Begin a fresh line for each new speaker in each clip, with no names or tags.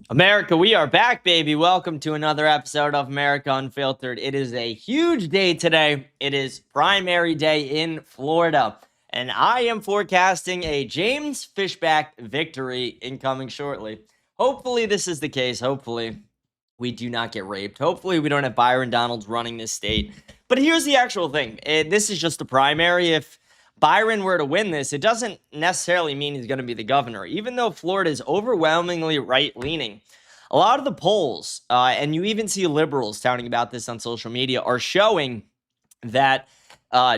America, we are back, baby. Welcome to another episode of America Unfiltered. It is a huge day today. It is primary day in Florida, and I am forecasting a James Fishback victory incoming shortly. Hopefully, this is the case. Hopefully, we do not get raped. Hopefully, we don't have Byron Donalds running this state. But here's the actual thing. This is just a primary. If Byron were to win this, it doesn't necessarily mean he's going to be the governor. Even though Florida is overwhelmingly right-leaning, a lot of the polls, and you even see liberals touting about this on social media, are showing that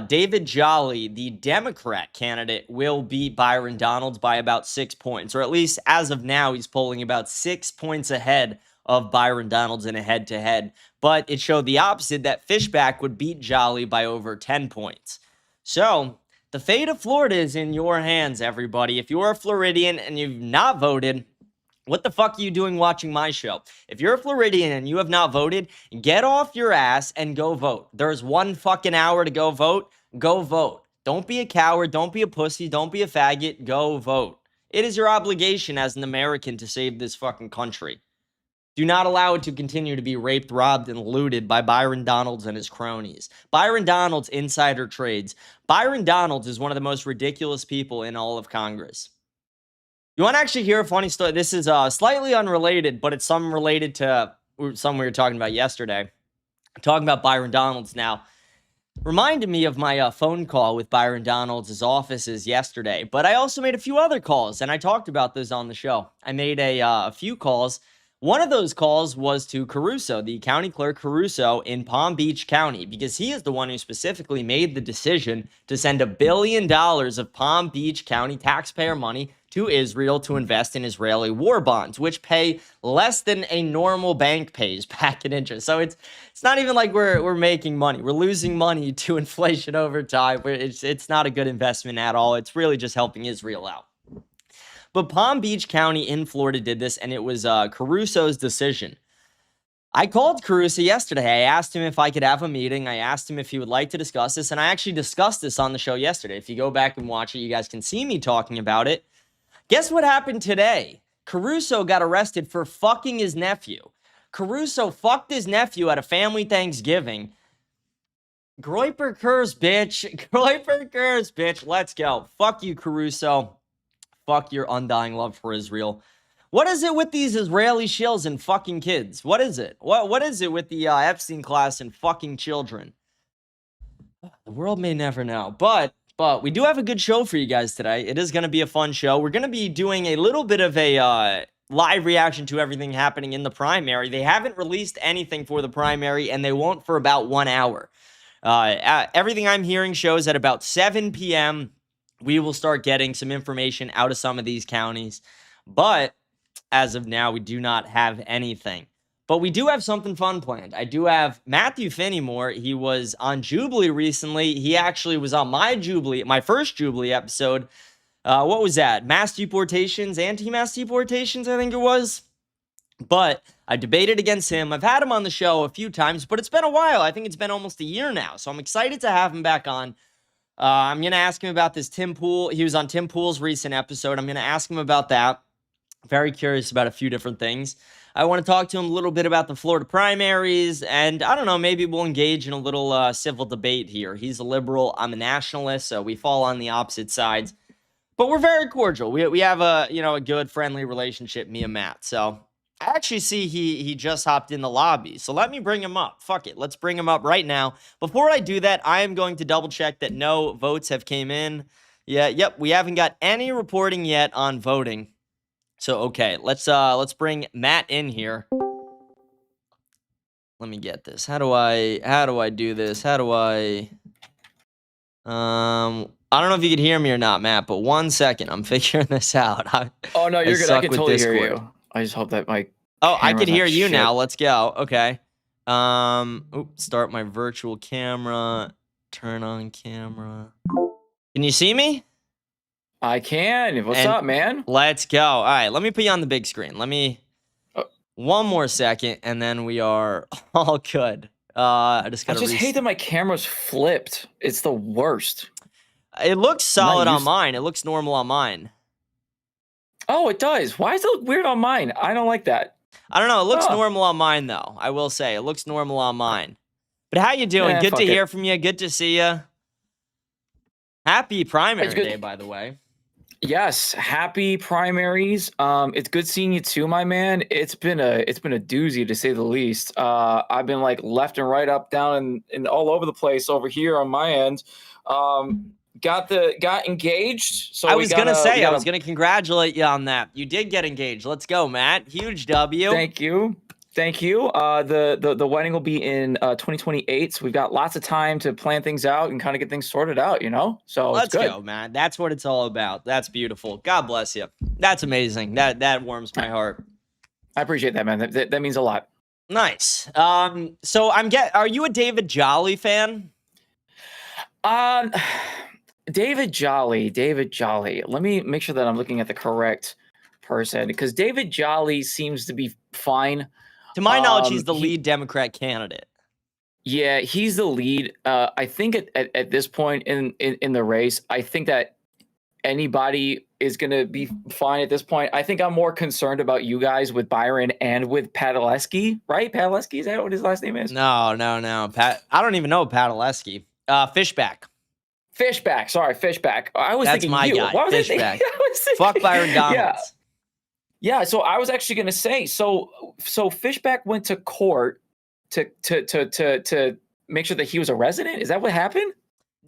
David Jolly, the Democrat candidate, will beat Byron Donalds by about 6 points, or at least as of now, he's polling about 6 points ahead of Byron Donalds in a head-to-head. But it showed the opposite, that Fishback would beat Jolly by over 10 points. So the fate of Florida is in your hands, everybody. If you're a Floridian and you've not voted, what the fuck are you doing watching my show? If you're a Floridian and you have not voted, get off your ass and go vote. There's 1 fucking hour to go vote. Go vote. Don't be a coward. Don't be a pussy. Don't be a faggot. Go vote. It is your obligation as an American to save this fucking country. Do not allow it to continue to be raped, robbed, and looted by Byron Donalds and his cronies. Byron Donalds insider trades. Byron Donalds is one of the most ridiculous people in all of Congress. You want to actually hear a funny story? This is slightly unrelated, but it's some related to something we were talking about yesterday. I'm talking about Byron Donalds now. Reminded me of my phone call with Byron Donalds' offices yesterday, but I also made a few other calls, and I talked about those on the show. I made a few calls. One of those calls was to Caruso, the county clerk Caruso in Palm Beach County, because he is the one who specifically made the decision to send $1 billion of Palm Beach County taxpayer money to Israel to invest in Israeli war bonds, which pay less than a normal bank pays back in interest. So it's not even like we're making money. We're losing money to inflation over time. It's not a good investment at all. It's really just helping Israel out. But Palm Beach County in Florida did this, and it was Caruso's decision. I called Caruso yesterday. I asked him if I could have a meeting. I asked him if he would like to discuss this, and I actually discussed this on the show yesterday. If you go back and watch it, you guys can see me talking about it. Guess what happened today? Caruso got arrested for fucking his nephew. Caruso fucked his nephew at a family Thanksgiving. Groiper Kurz, bitch. Groiper Kurz, bitch. Let's go. Fuck you, Caruso. Fuck your undying love for Israel. What is it with these Israeli shills and fucking kids? What is it? What is it with the Epstein class and fucking children? The world may never know. But we do have a good show for you guys today. It is going to be a fun show. We're going to be doing a little bit of a live reaction to everything happening in the primary. They haven't released anything for the primary, and they won't for about 1 hour. Everything I'm hearing shows at about 7 p.m., we will start getting some information out of some of these counties. But as of now, we do not have anything. But we do have something fun planned. I do have Matthew Finnimore. He was on Jubilee recently. He actually was on my Jubilee, my first Jubilee episode. What was that? Mass deportations, anti-mass deportations, I think it was. But I debated against him. I've had him on the show a few times, but it's been a while. I think it's been almost a year now. So I'm excited to have him back on. I'm going to ask him about this Tim Pool. He was on Tim Pool's recent episode. I'm going to ask him about that. Very curious about a few different things. I want to talk to him a little bit about the Florida primaries, and I don't know, maybe we'll engage in a little civil debate here. He's a liberal. I'm a nationalist, so we fall on the opposite sides. But we're very cordial. We have a good, friendly relationship, me and Matt. So I actually see he just hopped in the lobby. So let me bring him up. Fuck it. Let's bring him up right now. Before I do that, I am going to double check that no votes have came in. Yep, we haven't got any reporting yet on voting. So okay, let's bring Matt in here. Let me get this. How do I do this? I don't know if you could hear me or not, Matt, but 1 second. I'm figuring this out.
Oh, no, you're good. I can totally hear you. I just hope that my
I can hear you now. Let's go. Okay. Start my virtual camera. Turn on camera. Can you see me?
I can. What's up, man?
Let's go. All right, let me put you on the big screen. Let me... One more second, and then we are all good. I just
hate that my camera's flipped. It's the worst.
It looks solid on mine. It looks normal on mine.
Oh, it does. Why does it look weird on mine? I don't like that.
I don't know. It looks normal on mine, though. I will say. It looks normal on mine. But how you doing? Good to hear from you. Good to see you. Happy primary day, by the way.
Yes, happy primaries. It's good seeing you too, my man. It's been a doozy to say the least. I've been like left and right, up, down, and all over the place over here on my end. Got engaged. So
I was gonna congratulate you on that. You did get engaged. Let's go, Matt. Huge W.
Thank you. The wedding will be in 2028, so we've got lots of time to plan things out and kind of get things sorted out, you know? So
let's go, man. That's what it's all about. That's beautiful. God bless you. That's amazing. That warms my heart.
I appreciate that, man. That means a lot.
Nice. So are you a David Jolly fan?
David Jolly. Let me make sure that I'm looking at the correct person, because David Jolly seems to be fine.
To my knowledge, he's the lead Democrat candidate.
Yeah, he's the lead. I think at this point in the race, I think that anybody is going to be fine at this point. I think I'm more concerned about you guys with Byron and with Padalecki, right? Padalecki, is that what his last name is?
No. I don't even know Padalecki. Fishback.
Sorry, Fishback. I was
That's
thinking
my
you.
guy.
Why was
Fishback. Fuck Byron Donalds.
Yeah, so I was actually going to say, so Fishback went to court to make sure that he was a resident? Is that what happened?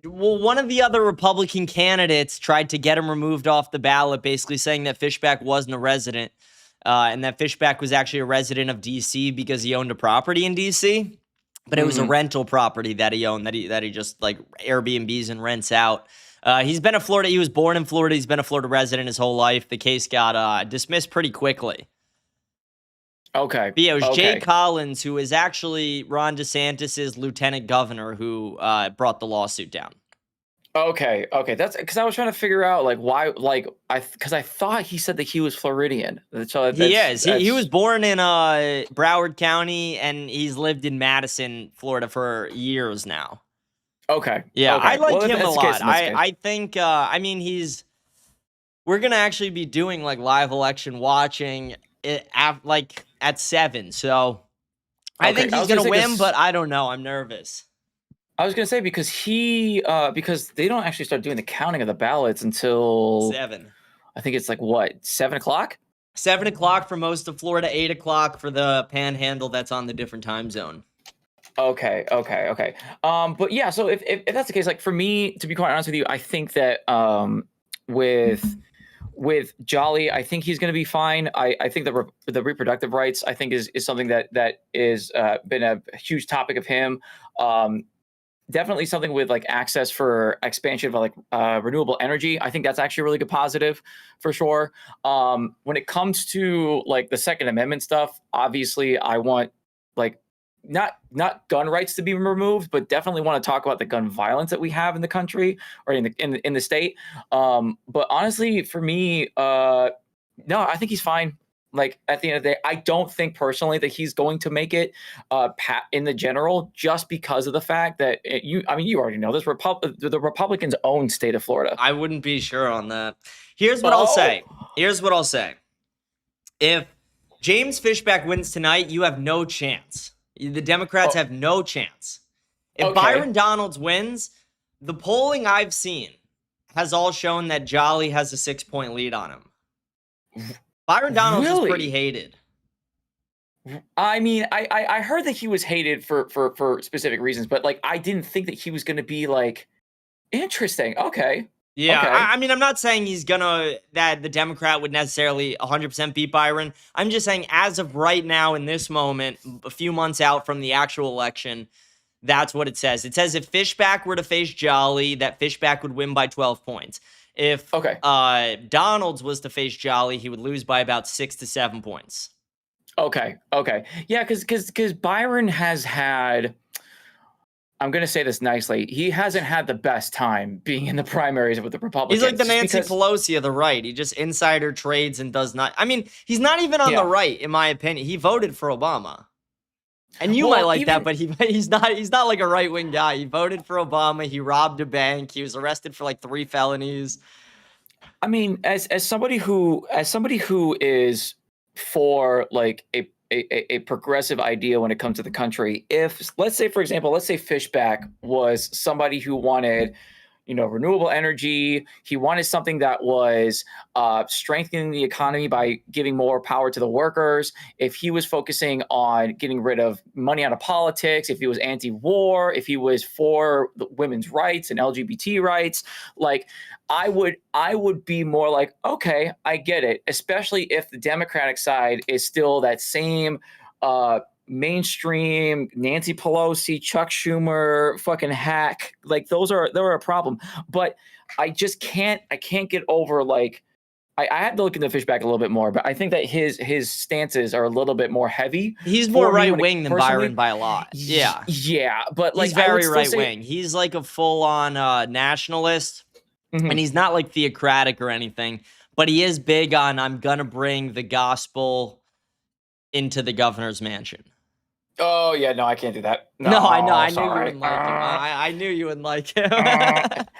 Well, one of the other Republican candidates tried to get him removed off the ballot, basically saying that Fishback wasn't a resident, and that Fishback was actually a resident of D.C. because he owned a property in D.C., but it was a rental property that he owned, that he just like Airbnbs and rents out. He's been a Florida. He was born in Florida. He's been a Florida resident his whole life. The case got dismissed pretty quickly.
Okay.
But yeah, it was Jay Collins, who is actually Ron DeSantis's lieutenant governor, who brought the lawsuit down.
Okay. That's because I was trying to figure out like why, because I thought he said that he was Floridian. So
he is. He was born in Broward County, and he's lived in Madison, Florida, for years now.
Okay.
Yeah,
okay.
I like him a lot. I think, we're going to actually be doing like live election watching at 7. So I think he's going to win, but I don't know. I'm nervous.
I was going to say because they don't actually start doing the counting of the ballots until
7.
I think it's like what, 7 o'clock?
7 o'clock for most of Florida, 8 o'clock for the panhandle that's on the different time zone.
Okay. But yeah, so if that's the case, like for me, to be quite honest with you, I think that with Jolly, I think he's going to be fine. I think the reproductive rights, I think is something that is been a huge topic of him. Definitely something with like access for expansion of like renewable energy. I think that's actually a really good positive for sure. When it comes to like the Second Amendment stuff, obviously I want like not gun rights to be removed, but definitely want to talk about the gun violence that we have in the country or in the state. But honestly, for me, no, I think he's fine. Like at the end of the day, I don't think personally that he's going to make it in the general, just because of the fact that you already know this. The Republicans own state of Florida.
I wouldn't be sure on that. Here's what I'll say. If James Fishback wins tonight, you have no chance. The Democrats have no chance. If Byron Donalds wins, the polling I've seen has all shown that Jolly has a 6-point lead on him. Byron Donalds is pretty hated.
I mean, I heard that he was hated for specific reasons, but like I didn't think that he was going to be like interesting. Okay.
Yeah,
okay.
I mean, I'm not saying that the Democrat would necessarily 100% beat Byron. I'm just saying as of right now in this moment, a few months out from the actual election, that's what it says. It says if Fishback were to face Jolly, that Fishback would win by 12 points. If Donalds was to face Jolly, he would lose by about 6 to 7 points.
Okay. Yeah, because Byron has had, I'm going to say this nicely, he hasn't had the best time being in the primaries with the Republicans.
He's like the Nancy Pelosi of the right. He just insider trades and does not. I mean, he's not even on the right, in my opinion. He voted for Obama. And you might like that, but he's not like a right-wing guy. He voted for Obama. He robbed a bank. He was arrested for like 3 felonies.
I mean, as somebody who is for like a progressive idea when it comes to the country, if let's say, for example, let's say Fishback was somebody who wanted, renewable energy. He wanted something that was strengthening the economy by giving more power to the workers. If he was focusing on getting rid of money out of politics, if he was anti-war, if he was for the women's rights and LGBT rights, like I would be more like, okay, I get it, especially if the Democratic side is still that same mainstream Nancy Pelosi, Chuck Schumer, fucking hack. Like they're a problem. But I can't get over like I had to look into Fishback a little bit more, but I think that his stances are a little bit more heavy.
He's more right wing than Byron by a lot. Yeah.
Yeah. But like
he's very right wing. He's like a full on nationalist.
Mhm.
And he's not like theocratic or anything, but he is big on I'm gonna bring the gospel into the governor's mansion.
Oh yeah, no, I can't do that.
No, I know. I knew you wouldn't like him. I knew you wouldn't like him.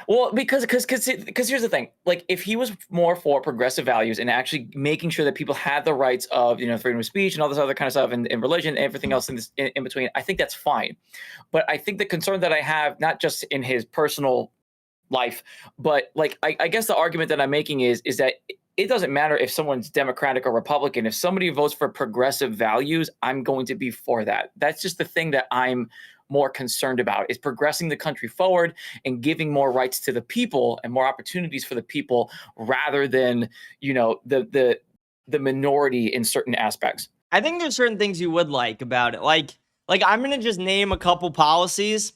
Well, because here's the thing. Like, if he was more for progressive values and actually making sure that people had the rights of freedom of speech and all this other kind of stuff and religion and everything else in between, I think that's fine. But I think the concern that I have, not just in his personal life, but like I guess the argument that I'm making is that it doesn't matter if someone's Democratic or Republican. If somebody votes for progressive values, I'm going to be for that. That's just the thing that I'm more concerned about, is progressing the country forward and giving more rights to the people and more opportunities for the people, rather than the minority in certain aspects.
I think there's certain things you would like about it. Like I'm gonna just name a couple policies.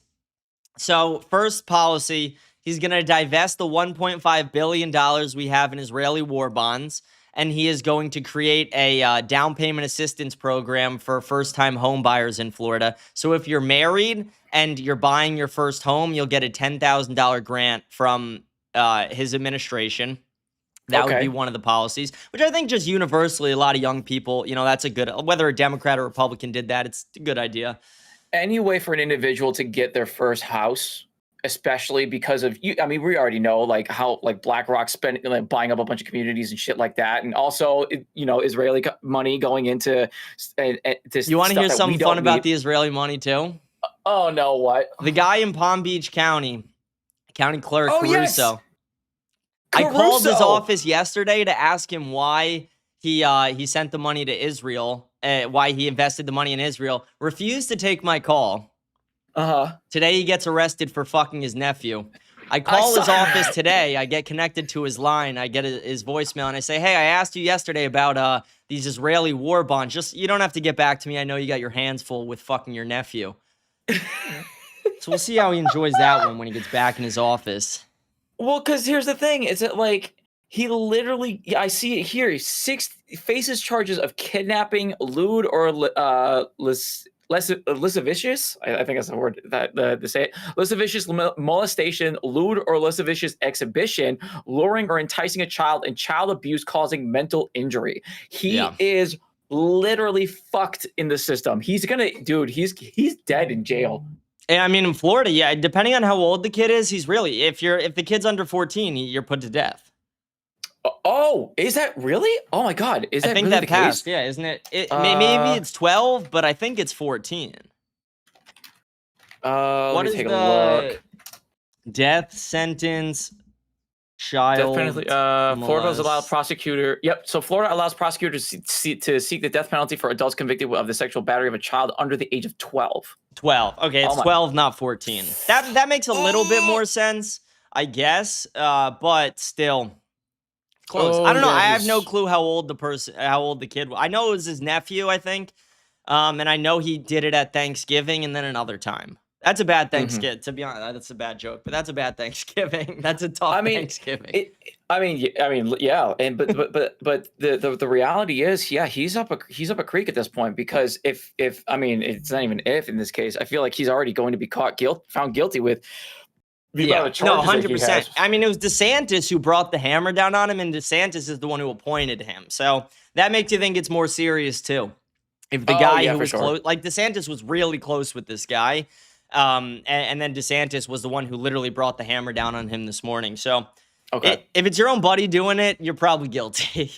So first policy, he's going to divest the $1.5 billion we have in Israeli war bonds, and he is going to create a down payment assistance program for first-time home buyers in Florida. So if you're married and you're buying your first home, you'll get a $10,000 grant from his administration. That would be one of the policies, which I think just universally, a lot of young people, that's a good, whether a Democrat or Republican did that, it's a good idea.
Any way for an individual to get their first house, especially because of we already know like how like BlackRock spending, like buying up a bunch of communities and shit like that, and also Israeli money going into
You want to hear something fun about the Israeli money too?
Oh no, what?
The guy in Palm Beach County clerk, Caruso.
Yes.
I called his office yesterday to ask him why he sent the money to Israel, why he invested the money in Israel. Refused to take my call. Today he gets arrested for fucking his nephew. I call his office today. I get connected to his line. I get his voicemail, and I say, hey, I asked you yesterday about these Israeli war bonds. Just, you don't have to get back to me. I know you got your hands full with fucking your nephew. So we'll see how he enjoys that one when he gets back in his office.
Well, because here's the thing. Is that like he literally, I see it here, faces charges of kidnapping, lewd, or lascivious, I think that's the word that to say it. Lascivious molestation, lewd or lascivious exhibition, luring or enticing a child, and child abuse causing mental injury. He is literally fucked in the system. He's dead in jail.
And I mean, in Florida, yeah, depending on how old the kid is, he's really, if the kid's under 14, you're put to death.
Oh, is that really? Oh my God, is that
I think
really
that
the
passed.
case?
Yeah, isn't it? Maybe it's 12, but I think it's 14.
Let me take a look.
Death sentence? Child.
Death penalty. Florida allows prosecutor. Yep. So Florida allows prosecutors to seek the death penalty for adults convicted of the sexual battery of a child under the age of 12.
12. Okay, it's 12, not 14. That makes a little bit more sense, I guess. But still. Close. I don't know. I have no clue how old the kid was. I know it was his nephew, I think. And I know he did it at Thanksgiving and then another time. That's a bad Thanksgiving. To be honest, that's a bad joke, but that's a bad Thanksgiving. That's a tough Thanksgiving.
Yeah. And but the reality is, yeah, he's up a creek at this point, because if it's not even if in this case, I feel like he's already going to be found guilty with.
No, 100%. I mean, it was DeSantis who brought the hammer down on him, and DeSantis is the one who appointed him. So that makes you think it's more serious too. If the guy who was close, like DeSantis was really close with this guy, and then DeSantis was the one who literally brought the hammer down on him this morning. So
Okay.
If it's your own buddy doing it, you're probably guilty.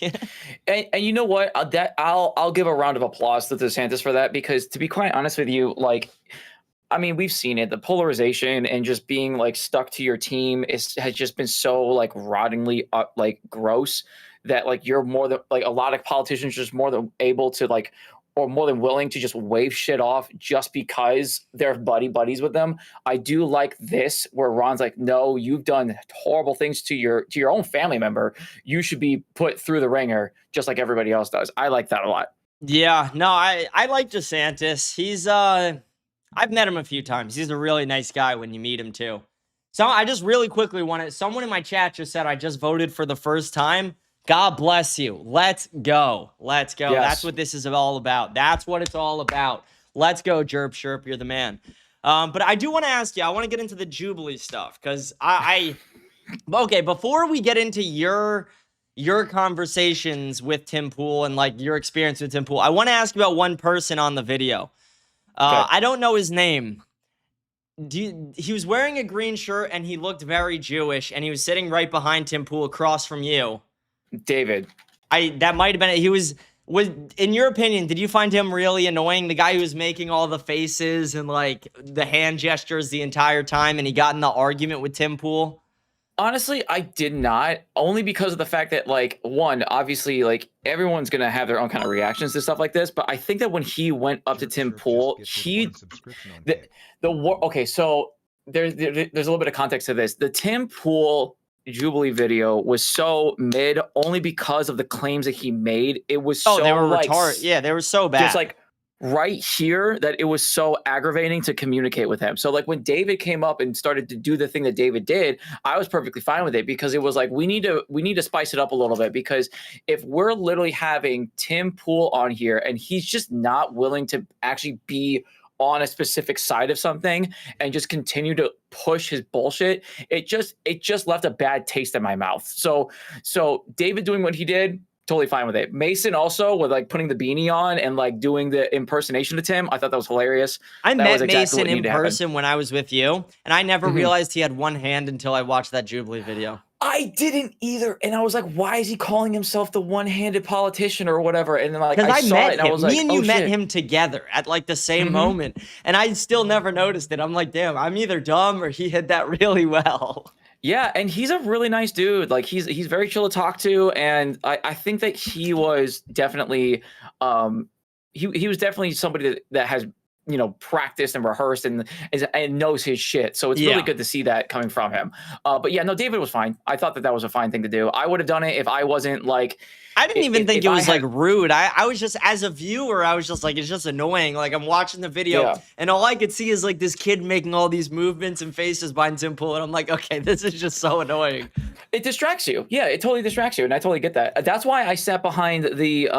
And you know what? I'll give a round of applause to DeSantis for that, because to be quite honest with you, like, I mean, we've seen it. The polarization and just being like stuck to your team has just been so like rottingly like gross that like you're more than like a lot of politicians just more than able to like or more than willing to just wave shit off just because they're buddies with them. I do like this where Ron's like, no, you've done horrible things to your own family member. You should be put through the ringer just like everybody else does. I like that a lot.
Yeah, no, I like DeSantis. He's I've met him a few times. He's a really nice guy when you meet him too. So I just really quickly wanted, someone in my chat just said I just voted for the first time. God bless you. Let's go. Let's go.
Yes.
That's what this is all about. That's what it's all about. Let's go, Jerp Sherp. You're the man. But I do want to ask you, I want to get into the Jubilee stuff because okay, before we get into your conversations with Tim Pool and like your experience with Tim Pool, I want to ask you about one person on the video.
Okay.
I don't know his name. He was wearing a green shirt and he looked very Jewish and he was sitting right behind Tim Pool across from you.
David.
That might have been it. He was in your opinion, did you find him really annoying? The guy who was making all the faces and like the hand gestures the entire time and he got in the argument with Tim Pool?
Honestly, I did not, only because of the fact that, like, one, obviously, like, everyone's going to have their own kind of reactions to stuff like this, but I think that when he went up to Tim Pool, okay, so there's a little bit of context to this. The Tim Pool Jubilee video was so mid only because of the claims that he made. It was so,
they were
like,
retarded. Yeah, they were so bad.
Just like right here that it was so aggravating to communicate with him. So like when David came up and started to do the thing that David did, I was perfectly fine with it because it was like we need to spice it up a little bit, because if we're literally having Tim Pool on here and he's just not willing to actually be on a specific side of something and just continue to push his bullshit, it just left a bad taste in my mouth. So David doing what he did, totally fine with it. Mason also with like putting the beanie on and like doing the impersonation of Tim, I thought that was hilarious.
I
met
exactly Mason in person when I was with you, and I never realized he had one hand until I watched that Jubilee video.
I didn't either, and I was like, "Why is he calling himself the one-handed politician or whatever?" And then like I saw it, and I was like,
"Me and you met
shit.
him together at like the same moment," and I still never noticed it. I'm like, "Damn, I'm either dumb or he hid that really well."
Yeah, and he's a really nice dude. Like he's very chill to talk to, and I think that he was definitely he was definitely somebody that has, you know, practiced and rehearsed and knows his shit. So it's really good to see that coming from him. But yeah, no, David was fine. I thought that was a fine thing to do. I would have done it if I wasn't like.
I didn't even think it was like rude. I was just, as a viewer, I was just like, it's just annoying. Like I'm watching the video and all I could see is like this kid making all these movements and faces behind Tim Pool. And I'm like, okay, this is just so annoying.
It distracts you. Yeah, it totally distracts you. And I totally get that. That's why I sat behind the,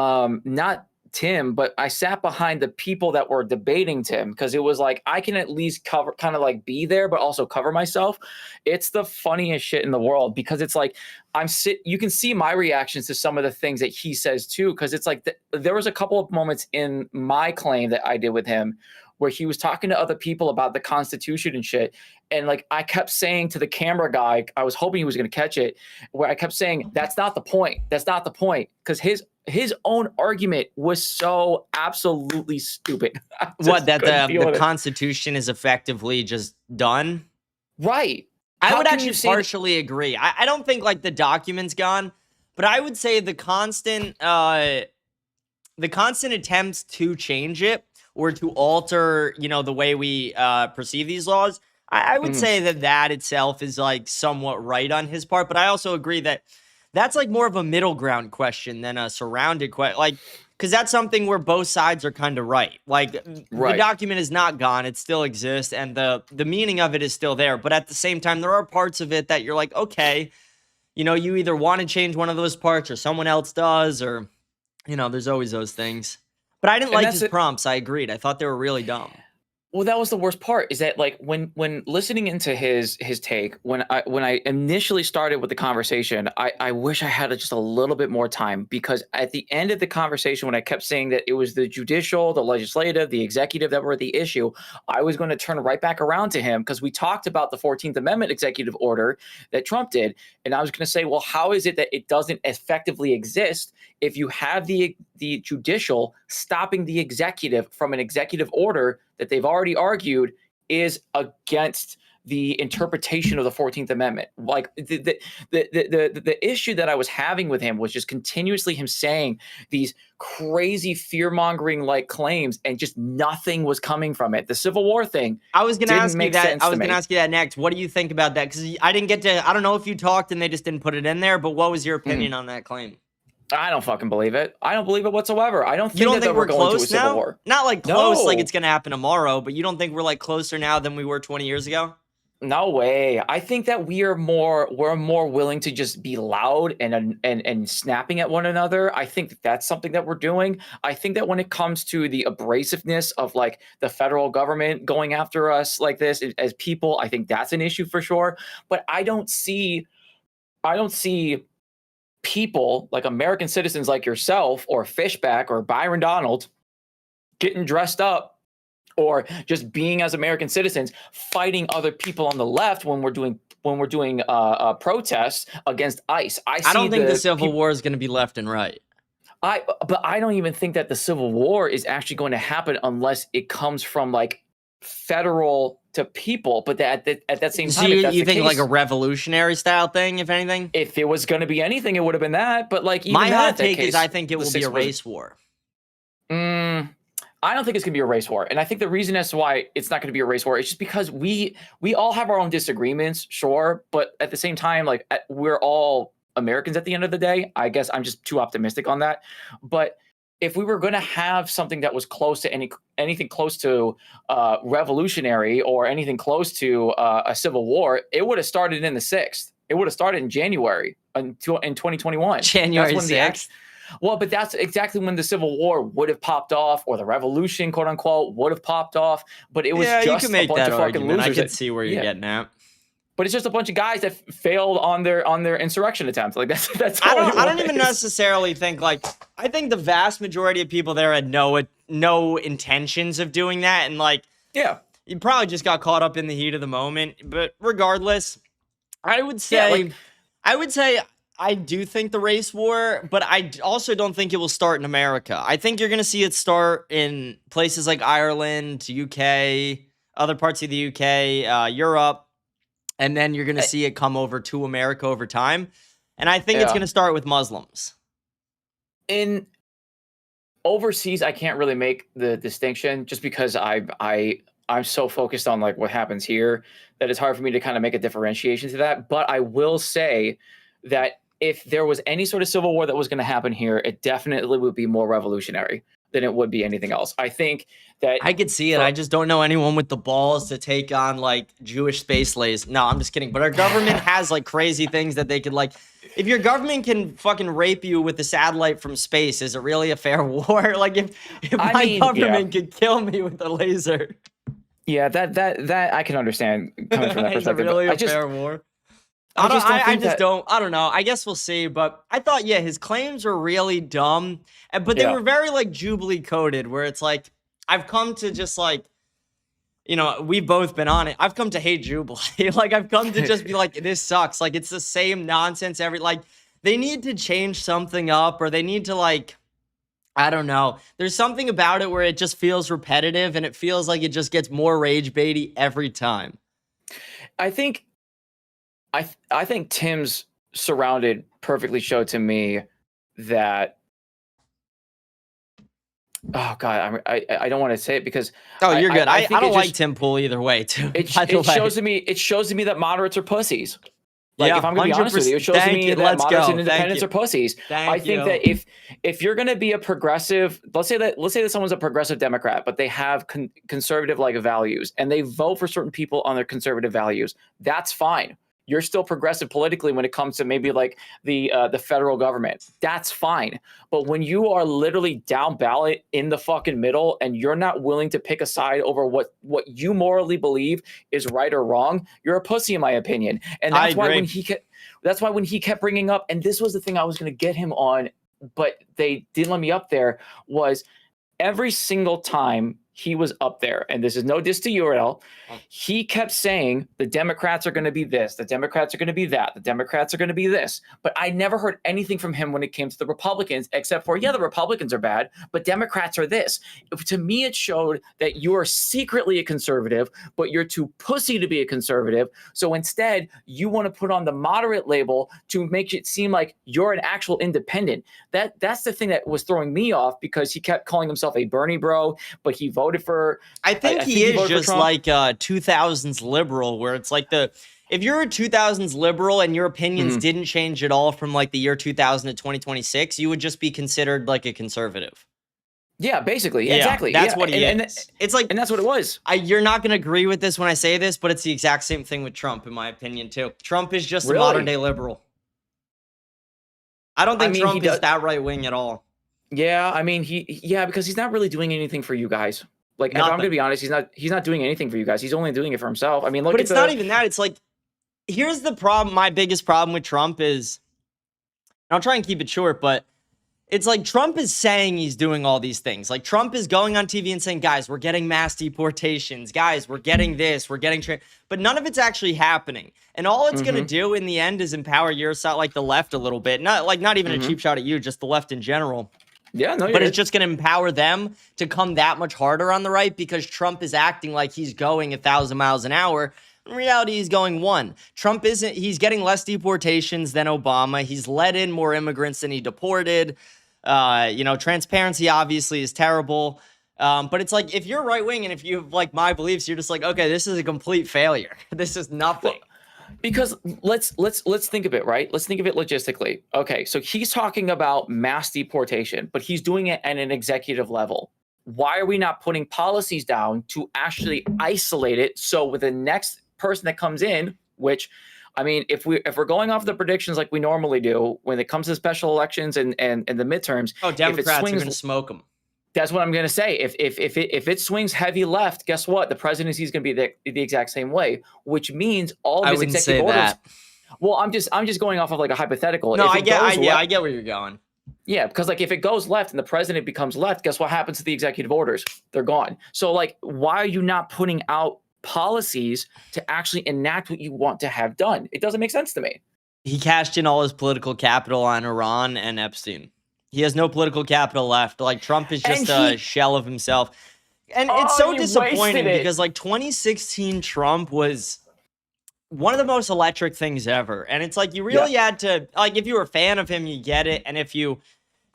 not Tim, but I sat behind the people that were debating Tim, because it was like I can at least cover, kind of like be there, but also cover myself. It's the funniest shit in the world, because it's like you can see my reactions to some of the things that he says too, because it's like there was a couple of moments in my claim that I did with him where he was talking to other people about the Constitution and shit. And like I kept saying to the camera guy, I was hoping he was going to catch it, where I kept saying, that's not the point. That's not the point. Because his own argument was so absolutely stupid.
What, that the Constitution is effectively just done?
Right.
I would actually partially agree. I don't think like the document's gone, but I would say the constant attempts to change it or to alter, you know, the way we perceive these laws, I would say that itself is like somewhat right on his part. But I also agree that that's like more of a middle ground question than a surrounded question. Like, because that's something where both sides are kind of right. Like the document is not gone. It still exists. And the meaning of it is still there. But at the same time, there are parts of it that you're like, okay, you know, you either want to change one of those parts or someone else does, or, you know, there's always those things. But I didn't like his prompts. I agreed. I thought they were really dumb.
Well, that was the worst part, is that like when listening into his take, when I initially started with the conversation, I wish I had just a little bit more time, because at the end of the conversation, when I kept saying that it was the judicial, the legislative, the executive that were the issue, I was going to turn right back around to him, because we talked about the 14th Amendment executive order that Trump did, and I was going to say, well, how is it that it doesn't effectively exist if you have the judicial stopping the executive from an executive order that they've already argued is against the interpretation of the 14th Amendment? Like the issue that I was having with him was just continuously him saying these crazy fear-mongering like claims, and just nothing was coming from it. The Civil War thing,
I was going to ask you that. I was
going
to ask you that next. What do you think about that? Because I didn't get to. I don't know if you talked and they just didn't put it in there. But what was your opinion on that claim?
I don't fucking believe it. I don't believe it whatsoever. I don't think,
you don't think
we're going to a
close
civil
now?
war.
Not like close,
No.
like it's going to happen tomorrow. But you don't think we're like closer now than we were 20 years ago?
No way. I think that we're more willing to just be loud and snapping at one another. I think that's something that we're doing. I think that when it comes to the abrasiveness of like the federal government going after us like this as people, I think that's an issue for sure. But I don't see people like American citizens like yourself or Fishback or Byron Donald getting dressed up or just being as American citizens fighting other people on the left when we're doing protests against ICE.
I don't think the Civil War is going to be left and right.
But I don't even think that the Civil War is actually going to happen unless it comes from like federal to people. But at that same time,
so you think like a revolutionary style thing, if anything?
If it was going to be anything, it would have been that. But like, even
my hot take is I think it will be a race war.
I don't think it's going to be a race war. And I think the reason as to why it's not going to be a race war is just because we all have our own disagreements, sure. But at the same time, like we're all Americans at the end of the day. I guess I'm just too optimistic on that. But if we were going to have something that was close to anything close to revolutionary or anything close to a civil war, it would have started in the 6th. It would have started in January in 2021.
January 6th.
Well, but that's exactly when the Civil War would have popped off, or the revolution, quote unquote, would have popped off. But it was just a bunch of fucking losers.
I can see where you're getting at.
But it's just a bunch of guys that failed on their insurrection attempts. Like that's
I don't even necessarily think like, I think the vast majority of people there had no intentions of doing that, and like,
yeah,
you probably just got caught up in the heat of the moment. But regardless, I would say I do think the race war, but I also don't think it will start in America. I think you're going to see it start in places like Ireland, UK, other parts of the UK, Europe, and then you're going to see it come over to America over time. And I think it's going to start with Muslims.
In overseas, I can't really make the distinction just because I'm so focused on like what happens here that it's hard for me to kind of make a differentiation to that. But I will say that if there was any sort of civil war that was going to happen here, it definitely would be more revolutionary than it would be anything else. I think that
I could see it. I just don't know anyone with the balls to take on like Jewish space slaves. No, I'm just kidding. But our government has like crazy things that they could like. If your government can fucking rape you with a satellite from space, is it really a fair war? Like if my government could kill me with a laser.
Yeah, that I can understand coming from that perspective.
Is it really a fair war? I don't know. I guess we'll see. But I thought, his claims were really dumb. But they were very like Jubilee coded, where it's like, I've come to just like, we've both been on it. I've come to hate Jubilee. Like I've come to just be like, this sucks. Like it's the same nonsense like they need to change something up, or they need to like, I don't know. There's something about it where it just feels repetitive, and it feels like it just gets more rage baity every time.
I think Tim's Surrounded perfectly showed to me that. Oh God, I don't want to say it because.
Oh, you're good. I don't like Tim Pool either way, too.
It shows to me that moderates are pussies. Like if I'm going to be honest with you, it shows me that moderates and independents are pussies. I think that if you're going to be a progressive, let's say that someone's a progressive Democrat, but they have conservative like values and they vote for certain people on their conservative values, that's fine. you're still progressive politically when it comes to maybe like the federal government. That's fine. But when you are literally down ballot in the fucking middle and you're not willing to pick a side over what you morally believe is right or wrong, you're a pussy in my opinion. And that's why when he kept bringing up, and this was the thing I was going to get him on, but they didn't let me up there, was every single time he was up there, and this is no diss to URL, he kept saying the Democrats are going to be this, the Democrats are going to be that, the Democrats are going to be this. But I never heard anything from him when it came to the Republicans, except for, yeah, the Republicans are bad, but Democrats are this. To me, it showed that you are secretly a conservative, but you're too pussy to be a conservative. So instead, you want to put on the moderate label to make it seem like you're an actual independent. That's the thing that was throwing me off, because he kept calling himself a Bernie bro, but he voted for.
I think he is just like a 2000s liberal, where it's like if you're a 2000s liberal and your opinions didn't change at all from like the year 2000 to 2026, you would just be considered like a conservative.
Yeah, basically. Yeah, exactly.
That's what he is. It's like,
and that's what it was.
You're not going to agree with this when I say this, but it's the exact same thing with Trump, in my opinion, too. Trump is just a modern day liberal. I don't think Trump is that right wing at all.
Yeah, I mean, because he's not really doing anything for you guys. Like, if I'm going to be honest, he's not doing anything for you guys. He's only doing it for himself. I mean, look. But
it's not even that. It's like, here's the problem. My biggest problem with Trump is, and I'll try and keep it short, but it's like Trump is saying he's doing all these things. Like, Trump is going on TV and saying, guys, we're getting mass deportations. Guys, we're getting this. We're getting but none of it's actually happening. And all it's going to do in the end is empower your side, like the left a little bit. Not even a cheap shot at you, just the left in general.
Yeah, no,
but it's just going to empower them to come that much harder on the right, because Trump is acting like he's going 1,000 miles an hour. In reality, he's going 1. Trump isn't. He's getting less deportations than Obama. He's let in more immigrants than he deported. Transparency obviously is terrible. But it's like, if you're right wing and if you have like my beliefs, you're just like, okay, this is a complete failure. This is nothing.
Well, because let's think of it, right? Let's think of it logistically. Okay, so he's talking about mass deportation, but he's doing it at an executive level. Why are we not putting policies down to actually isolate it? So with the next person that comes in, which, I mean, if we're going off the predictions like we normally do, when it comes to special elections and the midterms,
Democrats are going to smoke them.
That's what I'm going to say. If it swings heavy left, guess what? The presidency is going to be the exact same way, which means all of his executive orders. That. Well, I'm just going off of like a hypothetical.
No, I get where you're going.
Yeah, because like if it goes left and the president becomes left, guess what happens to the executive orders? They're gone. So like, why are you not putting out policies to actually enact what you want to have done? It doesn't make sense to me.
He cashed in all his political capital on Iran and Epstein. He has no political capital left. Like, Trump is just a shell of himself. And it's so disappointing because, like, 2016 Trump was one of the most electric things ever. And it's like, you really had to, like, if you were a fan of him, you get it. And if you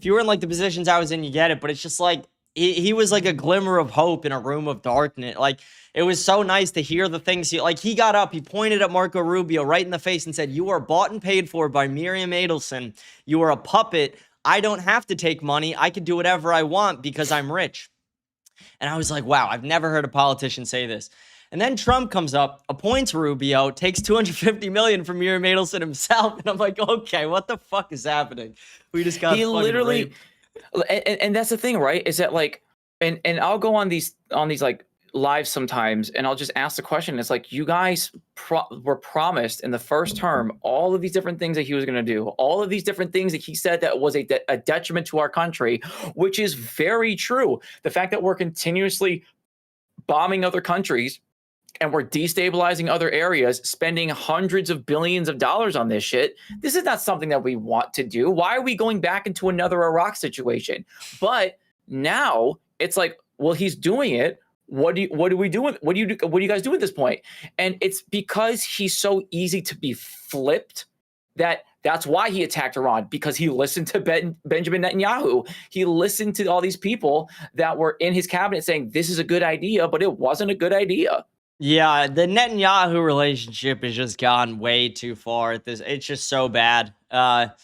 were in, like, the positions I was in, you get it. But it's just like, he was like a glimmer of hope in a room of darkness. Like, it was so nice to hear the things he got up, he pointed at Marco Rubio right in the face and said, "You are bought and paid for by Miriam Adelson. You are a puppet. I don't have to take money. I can do whatever I want because I'm rich." And I was like, wow, I've never heard a politician say this. And then Trump comes up, appoints Rubio, takes $250 million from Miriam Adelson himself. And I'm like, okay, what the fuck is happening? We just got
literally, and that's the thing, right? Is that like, and I'll go on these like live sometimes, and I'll just ask the question. It's like, you guys were promised in the first term all of these different things that he was going to do, all of these different things that he said that was a detriment to our country, which is very true. The fact that we're continuously bombing other countries and we're destabilizing other areas, spending hundreds of billions of dollars on this shit, this is not something that we want to do. Why are we going back into another Iraq situation? But now it's like, well, he's doing it. What do we do? What do you guys do at this point? And it's because he's so easy to be flipped that's why he attacked Iran, because he listened to Benjamin Netanyahu. He listened to all these people that were in his cabinet saying this is a good idea, but it wasn't a good idea.
Yeah, the Netanyahu relationship has just gone way too far at this. It's just so bad. But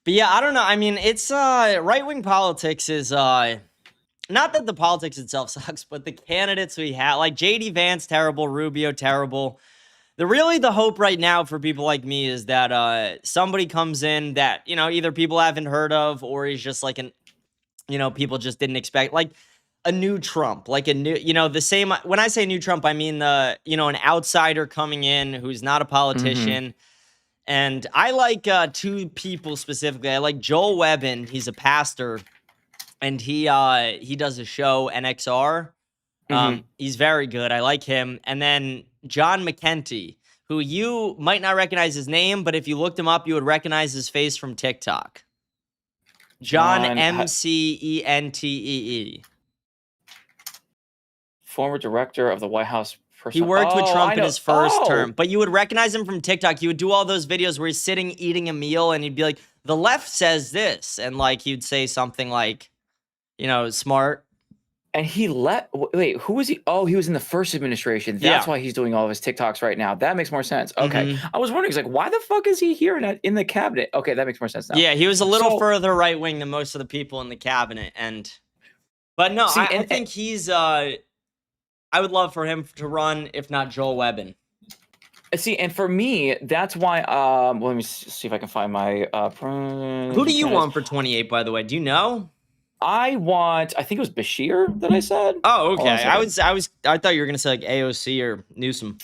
yeah, I don't know. I mean, it's right-wing politics is not that the politics itself sucks, but the candidates we have, like JD Vance, terrible, Rubio, terrible. the hope right now for people like me is that somebody comes in that, either people haven't heard of, or he's just like people just didn't expect, like a new Trump, like a new, the same. When I say new Trump, I mean an outsider coming in who's not a politician. And I like two people specifically. I like Joel Webbin. He's a pastor, and he does a show, NXR. He's very good. I like him. And then John McEntee, who you might not recognize his name, but if you looked him up, you would recognize his face from TikTok. John MCENTEE.
Former director of the White House.
He worked with Trump in his first term, but you would recognize him from TikTok. He would do all those videos where he's sitting eating a meal, and he'd be like, "The left says this," and like he'd say something like, smart.
And he wait, who was he? Oh, he was in the first administration. That's why he's doing all of his TikToks right now. That makes more sense. Okay. I was wondering, like, why the fuck is he here in the cabinet? Okay, that makes more sense now.
Yeah, he was a little further right wing than most of the people in the cabinet. But no, I think he's I would love for him to run, if not Joel Webbin.
See, and for me, that's why. Let me see if I can find my.
Who do you want for 28? By the way, do you know?
I think it was Bashir that I said.
Oh, okay. I thought you were gonna say like AOC or Newsom.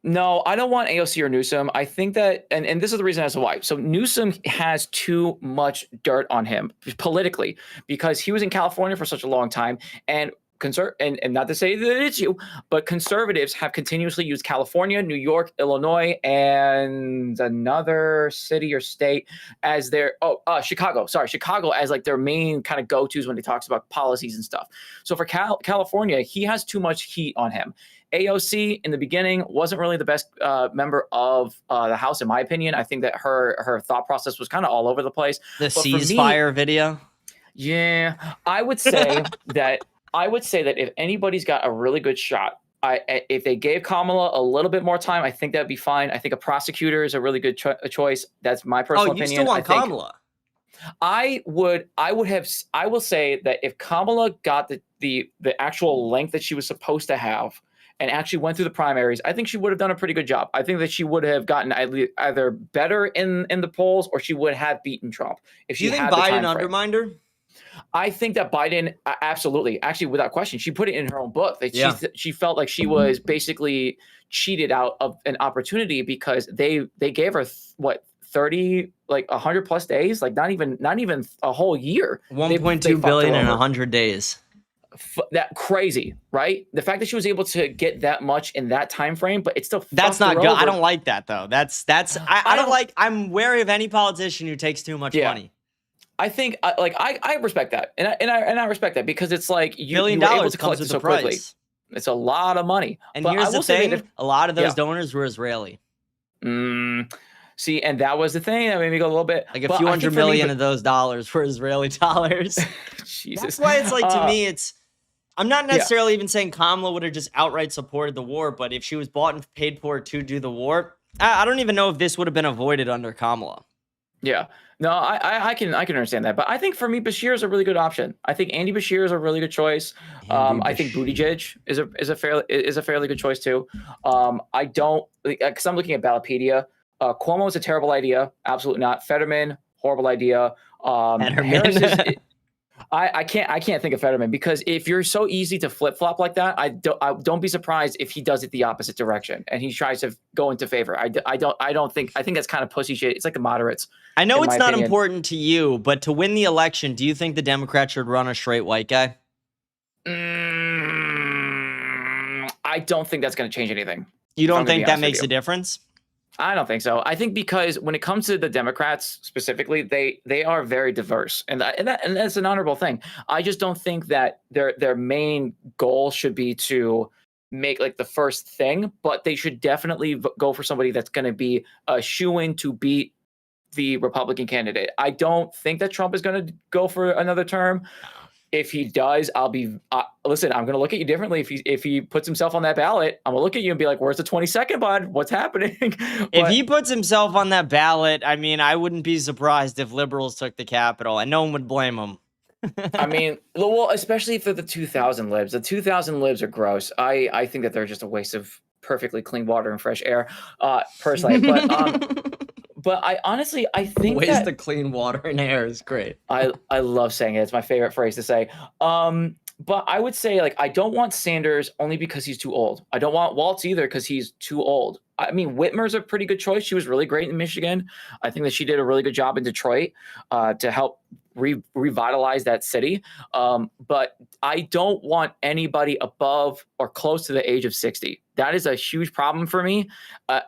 No, I don't want AOC or Newsom. I think that, and this is the reason as to why. So Newsom has too much dirt on him politically because he was in California for such a long time, and and not to say that it's you, but conservatives have continuously used California, New York, Illinois, and another city or state as their Chicago as like their main kind of go-tos when he talks about policies and stuff. So for California, he has too much heat on him. AOC in the beginning wasn't really the best member of the House, in my opinion. I think that her thought process was kind of all over the place.
The ceasefire video.
Yeah, I would say that. If anybody's got a really good shot, if they gave Kamala a little bit more time, I think that'd be fine. I think a prosecutor is a really good choice. That's my personal opinion.
Oh, you still want Kamala?
I will say that if Kamala got the actual length that she was supposed to have and actually went through the primaries, I think she would have done a pretty good job. I think that she would have gotten either better in the polls or she would have beaten Trump. If she had the time frame.
Biden undermined her?
I think that Biden, absolutely, actually, without question, she put it in her own book that she felt like she was basically cheated out of an opportunity because they gave her 30, like 100 plus days, like not even a whole year.
1.2 billion in 100 days.
That crazy, right? The fact that she was able to get that much in that time frame, but it's still
that's not good. I don't like that though. I don't like. I'm wary of any politician who takes too much money.
I think I respect that, and I respect that because it's like
$1 billion comes with the price. Quickly.
It's a lot of money.
And but here's the thing: a lot of those donors were Israeli.
See, and that was the thing that made me go a little bit.
Like a few hundred million of those dollars were Israeli dollars.
Jesus,
that's why it's like to me, I'm not necessarily even saying Kamala would have just outright supported the war, but if she was bought and paid for to do the war, I don't even know if this would have been avoided under Kamala.
Yeah. No, I can understand that, but I think for me, Bashir is a really good option. I think Andy Bashir is a really good choice. I think Buttigieg is a fairly good choice too. I don't, because I'm looking at Ballotpedia. Cuomo is a terrible idea. Absolutely not. Fetterman, horrible idea. Harris is, I can't think of Fetterman because if you're so easy to flip flop like that, I don't be surprised if he does it the opposite direction and he tries to go into favor. I think that's kind of pussy shit. It's like the moderates.
I know it's not important to you, but to win the election, do you think the Democrats should run a straight white guy?
I don't think that's going to change anything.
You don't think that makes a difference?
I don't think so. I think because when it comes to the Democrats specifically, they are very diverse, and that's an honorable thing. I just don't think that their main goal should be to make like the first thing, but they should definitely go for somebody that's going to be a shoo-in to beat the Republican candidate. I don't think that Trump is going to go for another term. If he does, I'll be listen. I'm going to look at you differently. If he puts himself on that ballot, I'm going to look at you and be like, "Where's the 22nd, bud? What's happening?"
If he puts himself on that ballot, I mean, I wouldn't be surprised if liberals took the Capitol, and no one would blame them.
I mean, well, especially for the 2000 libs. The 2000 libs are gross. I think that they're just a waste of perfectly clean water and fresh air, personally. But I honestly, I think
Ways
that
to clean water and air is great.
I love saying it. It's my favorite phrase to say. But I would say, like, I don't want Sanders only because he's too old. I don't want Waltz either because he's too old. I mean, Whitmer's a pretty good choice. She was really great in Michigan. I think that she did a really good job in Detroit to help revitalize that city. But I don't want anybody above or close to the age of 60. That is a huge problem for me.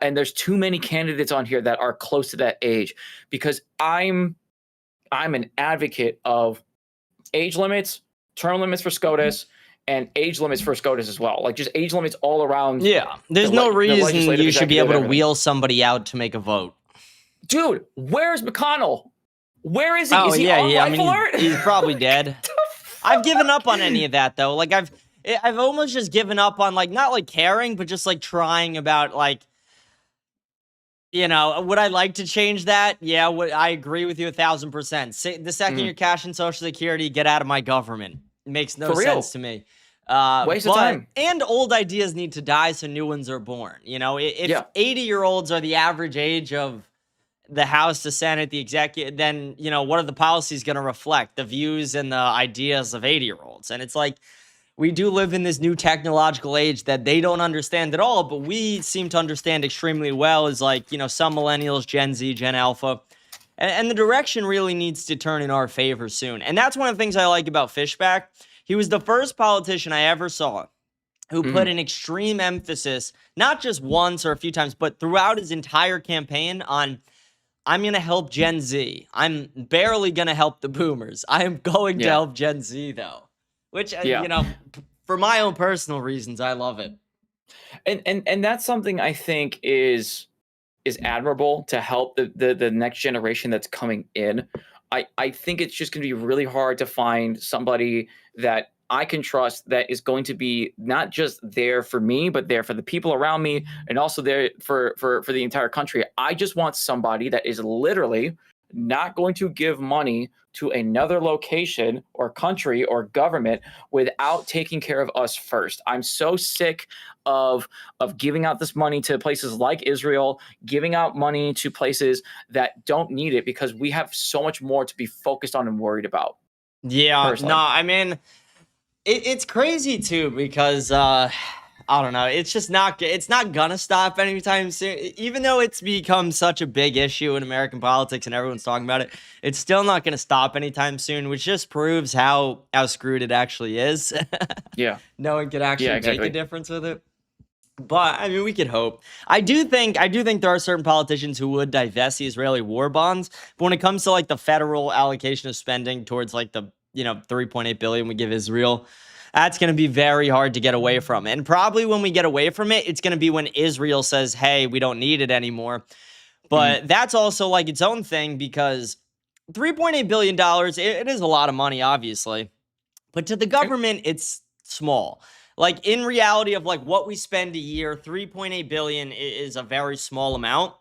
And there's too many candidates on here that are close to that age, because I'm an advocate of age limits, term limits for SCOTUS, and age limits for SCOTUS as well. Like, just age limits all around.
Yeah, there's no reason you should be able to wheel somebody out to make a vote.
Dude, where's McConnell? Where is he?
Oh,
is he on Life Alert?
He's probably dead. I've given up on any of that, though. Like, I've almost just given up on, like, not like caring, but just like trying about, like, you know, would I like to change that? Yeah, I agree with you 1,000%. The second you're cashing Social Security, get out of my government. It makes no sense to me.
Waste of time.
And old ideas need to die so new ones are born. You know, if 80-year-olds are the average age of the House, the Senate, the executive, then, you know, what are the policies going to reflect? The views and the ideas of 80-year-olds. And it's like, we do live in this new technological age that they don't understand at all, but we seem to understand extremely well, is like, you know, some millennials, Gen Z, Gen Alpha. And the direction really needs to turn in our favor soon. And that's one of the things I like about Fishback. He was the first politician I ever saw who put an extreme emphasis, not just once or a few times, but throughout his entire campaign on, I'm going to help Gen Z. I'm barely going to help the boomers. I am going to help Gen Z, though. Which, you know, for my own personal reasons, I love it.
And that's something I think is admirable to help the next generation that's coming in. I think it's just going to be really hard to find somebody that I can trust that is going to be not just there for me, but there for the people around me, and also there for the entire country. I just want somebody that is literally not going to give money to another location or country or government without taking care of us first. I'm so sick of giving out this money to places like Israel, giving out money to places that don't need it, because we have so much more to be focused on and worried about.
Yeah, personally. No, I mean, it's crazy too, because I don't know. It's just it's not gonna stop anytime soon. Even though it's become such a big issue in American politics and everyone's talking about it, it's still not gonna stop anytime soon, which just proves how screwed it actually is.
Yeah.
No one could actually make a difference with it. But I mean, we could hope. I do think there are certain politicians who would divest the Israeli war bonds, but when it comes to like the federal allocation of spending towards like the, you know, $3.8 billion we give Israel, that's going to be very hard to get away from. And probably when we get away from it, it's going to be when Israel says, hey, we don't need it anymore. But that's also like its own thing, because $3.8 billion, it is a lot of money, obviously. But to the government, it's small. Like, in reality of like what we spend a year, $3.8 billion is a very small amount.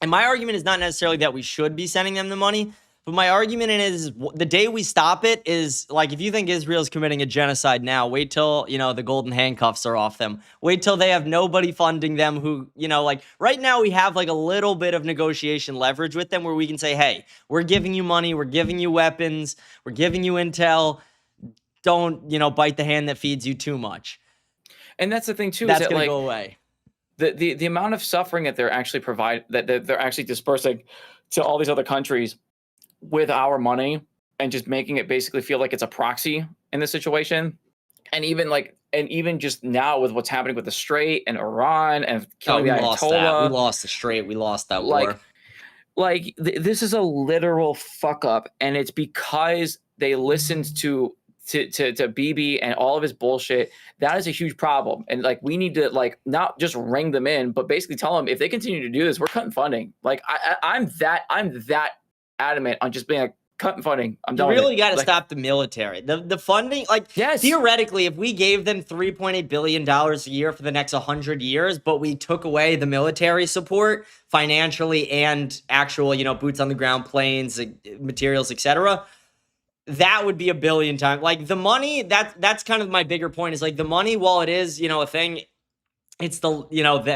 And my argument is not necessarily that we should be sending them the money, but my argument is the day we stop it is, like, if you think Israel's committing a genocide now, wait till, you know, the golden handcuffs are off them. Wait till they have nobody funding them who, you know, like, right now we have, like, a little bit of negotiation leverage with them where we can say, hey, we're giving you money, we're giving you weapons, we're giving you intel. Don't, you know, bite the hand that feeds you too much.
And that's the thing, too.
That's going to go away.
The amount of suffering that they're actually that they're actually dispersing to all these other countries with our money, and just making it basically feel like it's a proxy in this situation. And even just now with what's happening with the Strait and Iran and killing the Ayatollah.
We lost the Strait. We lost that war.
This is a literal fuck up. And it's because they listened to Bibi and all of his bullshit. That is a huge problem. And like, we need to like not just ring them in, but basically tell them, if they continue to do this, we're cutting funding. Like I'm that adamant on just being like, cutting funding. I'm done.
You really got to stop the military. The funding, like, yes. Theoretically, if we gave them $3.8 billion a year for the next 100 years, but we took away the military support financially and actual, you know, boots on the ground, planes, materials, etc., that would be $1 billion times. Like, the money, that's kind of my bigger point, is like, the money, while it is, you know, a thing, it's the,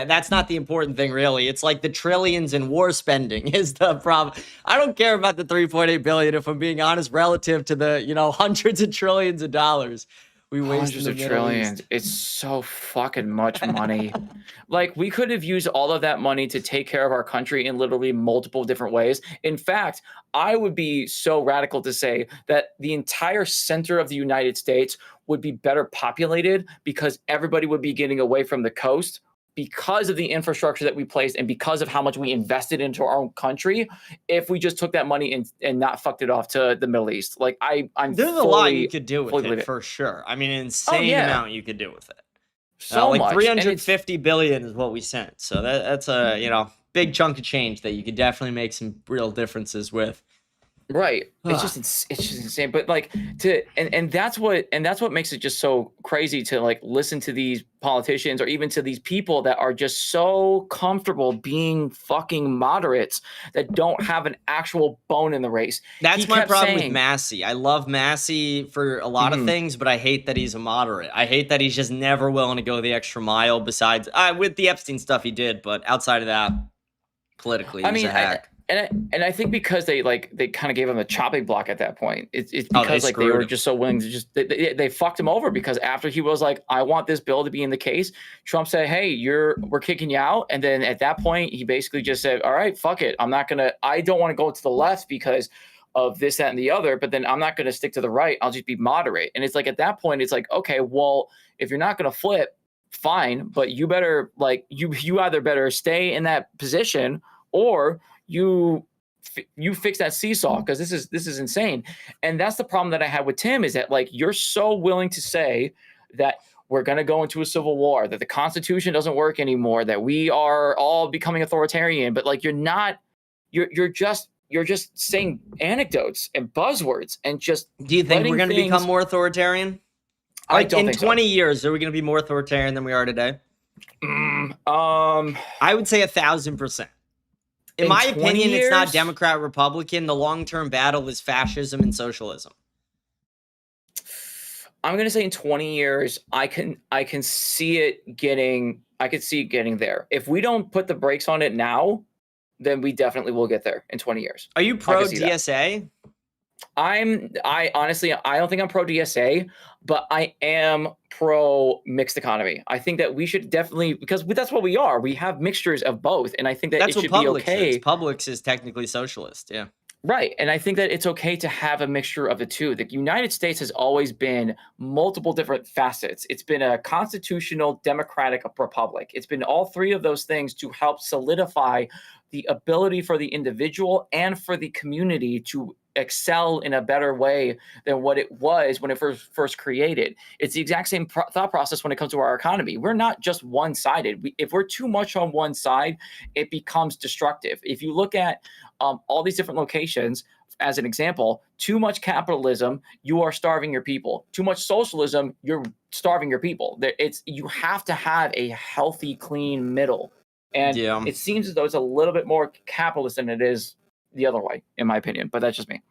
that's not the important thing, really. It's like the trillions in war spending is the problem. I don't care about the 3.8 billion, if I'm being honest, relative to the, hundreds of trillions of dollars we waste in
Hundreds
the
of
Middle
trillions.
East.
It's so fucking much money. Like, we could have used all of that money to take care of our country in literally multiple different ways. In fact, I would be so radical to say that the entire center of the United States would be better populated because everybody would be getting away from the coast because of the infrastructure that we placed and because of how much we invested into our own country. If we just took that money and not fucked it off to the Middle East, like I'm
There's a lot you could do with it, for sure. I mean, an insane amount you could do with it.
So
like
much.
350 billion is what we sent. So that's a, big chunk of change that you could definitely make some real differences with.
Right. It's just insane. But like and that's what makes it just so crazy to like listen to these politicians or even to these people that are just so comfortable being fucking moderates that don't have an actual bone in the race.
That's my problem with Massey. I love Massey for a lot of things, but I hate that he's a moderate. I hate that he's just never willing to go the extra mile besides with the Epstein stuff he did, but outside of that, politically, he's a hack.
And I think because they kind of gave him the chopping block at that point. It's because they were just so willing to just they fucked him over because after he was like, I want this bill to be in the case, Trump said, hey, we're kicking you out. And then at that point, he basically just said, all right, fuck it. I don't want to go to the left because of this, that, and the other, but then I'm not going to stick to the right. I'll just be moderate. And it's like, at that point, it's like, okay, well, if you're not going to flip, fine, but you better you either better stay in that position or you fix that seesaw, because this is insane. And that's the problem that I had with Tim, is that like you're so willing to say that we're going to go into a civil war, that the Constitution doesn't work anymore, that we are all becoming authoritarian, but like you're just saying anecdotes and buzzwords and just.
Do you think we're going to become more authoritarian?
I don't think
in 20 years, are we going to be more authoritarian than we are today? I would say 1,000%. In my opinion, it's not Democrat, Republican. The long-term battle is fascism and socialism.
I'm going to say in 20 years, I can see it getting there. If we don't put the brakes on it now, then we definitely will get there in 20 years.
Are you pro DSA?
I honestly, I don't think I'm pro DSA, but I am pro mixed economy. I think that we should definitely, because that's what we are. We have mixtures of both, and I think that it should be okay.
Publix is technically socialist, yeah.
Right, and I think that it's okay to have a mixture of the two. The United States has always been multiple different facets. It's been a constitutional democratic republic. It's been all three of those things to help solidify the ability for the individual and for the community to excel in a better way than what it was when it first created. It's the exact same thought process when it comes to our economy. We're not just one-sided. If we're too much on one side, it becomes destructive. If you look at all these different locations, as an example, too much capitalism, you are starving your people. Too much socialism, you're starving your people. You have to have a healthy, clean middle. And it seems as though it's a little bit more capitalist than it is the other way, in my opinion. But that's just me.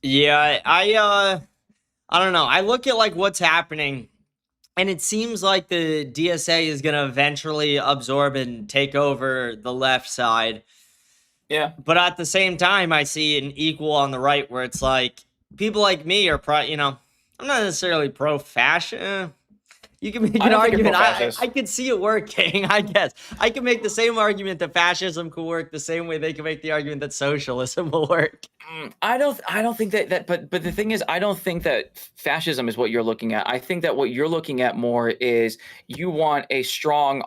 Yeah, I don't know. I look at like what's happening, and it seems like the DSA is going to eventually absorb and take over the left side.
Yeah.
But at the same time, I see an equal on the right where it's like people like me are I'm not necessarily pro-fashion. You can make an argument. I could see it working, I guess. I can make the same argument that fascism could work the same way they can make the argument that socialism will work.
I don't think that but the thing is, I don't think that fascism is what you're looking at. I think that what you're looking at more is you want a strong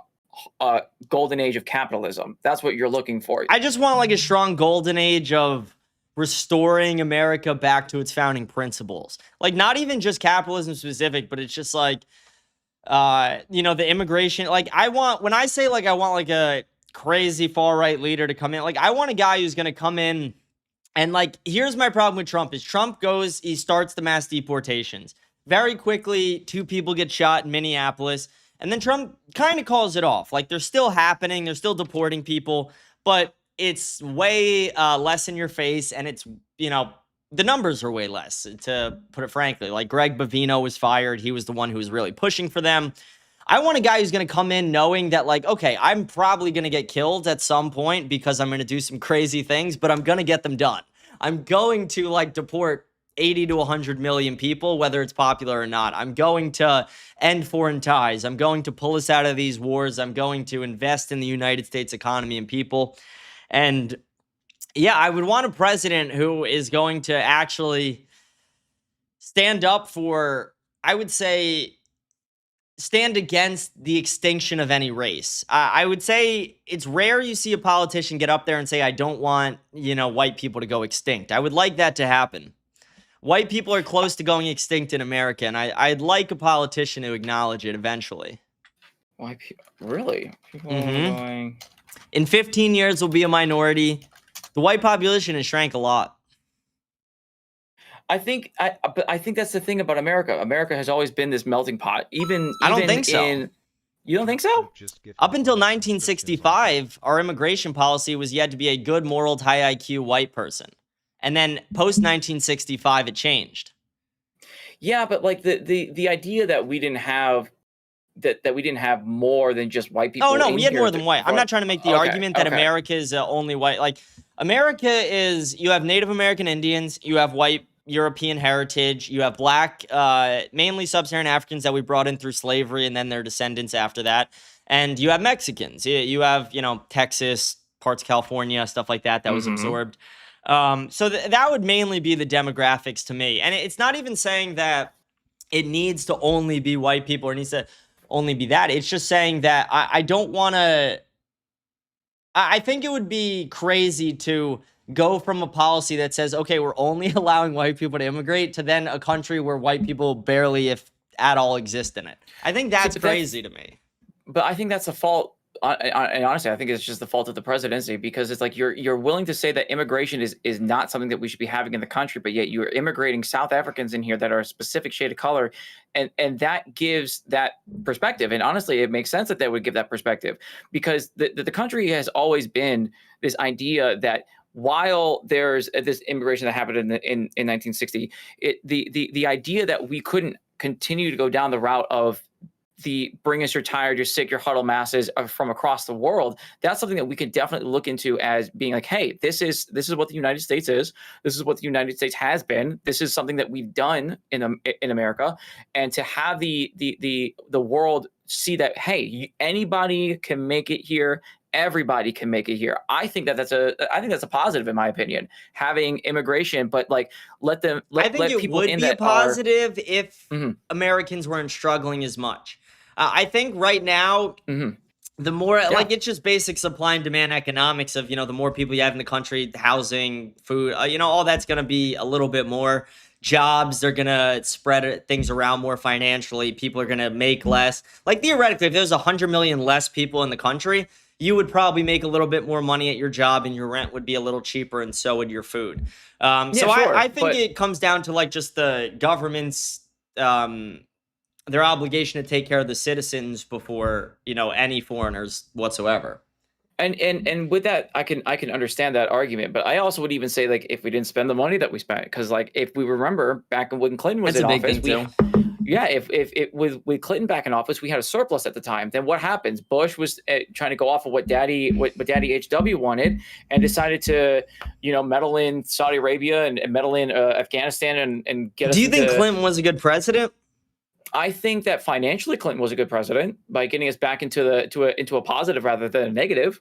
golden age of capitalism. That's what you're looking for.
I just want like a strong golden age of restoring America back to its founding principles. Like not even just capitalism specific, but it's just like the immigration, like when I say like I want like a crazy far right leader to come in, like I want a guy who's going to come in and like, here's my problem with Trump is he starts the mass deportations very quickly. 2 people get shot in Minneapolis, and then Trump kind of calls it off. Like they're still happening. They're still deporting people, but it's way less in your face. And it's, the numbers are way less, to put it frankly. Like Greg Bavino was fired. He was the one who was really pushing for them. I want a guy who's going to come in knowing that, like, okay, I'm probably going to get killed at some point because I'm going to do some crazy things, but I'm going to get them done. I'm going to, like, deport 80 to 100 million people, whether it's popular or not. I'm going to end foreign ties. I'm going to pull us out of these wars. I'm going to invest in the United States economy and people. And yeah, I would want a president who is going to actually stand up for, I would say, stand against the extinction of any race. I would say it's rare you see a politician get up there and say, I don't want, white people to go extinct. I would like that to happen. White people are close to going extinct in America, and I'd like a politician to acknowledge it eventually.
White people? Really? People
are
going...
In 15 years, we'll be a minority. The white population has shrank a lot.
I think that's the thing about America. America has always been this melting pot.
I don't think so.
You don't think so?
Up until 1965, our immigration policy was yet to be a good, moral, high IQ white person. And then post 1965, it changed.
Yeah, but like the idea that we didn't have that we didn't have more than just white people.
Oh no, we had more than white. I'm not trying to make the argument that America is only white. Like America is, you have Native American Indians, you have white European heritage, you have black, mainly sub-Saharan Africans that we brought in through slavery and then their descendants after that. And you have Mexicans. You have, Texas, parts of California, stuff like that was absorbed. So that would mainly be the demographics to me. And it's not even saying that it needs to only be white people or needs to only be that. It's just saying that I don't want to... I think it would be crazy to go from a policy that says, okay, we're only allowing white people to immigrate to then a country where white people barely, if at all, exist in it. I think that's crazy to me.
But I think that's a fault. And honestly, I think it's just the fault of the presidency, because it's like you're willing to say that immigration is not something that we should be having in the country, but yet you're immigrating South Africans in here that are a specific shade of color, and that gives that perspective. And honestly, it makes sense that they would give that perspective, because the country has always been this idea that while there's this immigration that happened in 1960, the idea that we couldn't continue to go down the route of the bring us your tired, your sick, your huddle masses from across the world, that's something that we could definitely look into as being like, hey, this is what the United States is. This is what the United States has been. This is something that we've done in America, and to have the world see that, hey, anybody can make it here. Everybody can make it here. I think that's a positive, in my opinion, having immigration, but like let people in. I think it would be a
positive if Americans weren't struggling as much. I think right now, the more like it's just basic supply and demand economics of, the more people you have in the country, housing, food, all that's going to be a little bit more. Jobs, they're going to spread things around more financially. People are going to make less. Like theoretically, if there's 100 million less people in the country, you would probably make a little bit more money at your job and your rent would be a little cheaper, and so would your food. I think it comes down to like just the government's their obligation to take care of the citizens before, any foreigners whatsoever.
And with that, I can understand that argument, but I also would even say, like, if we didn't spend the money that we spent, because like if we remember back when Clinton was in office, if with Clinton back in office, we had a surplus at the time. Then what happens? Bush was trying to go off of what Daddy HW wanted, and decided to meddle in Saudi Arabia and meddle in Afghanistan and get.
Do you think Clinton was a good president?
I think that financially Clinton was a good president by getting us back into a positive rather than a negative.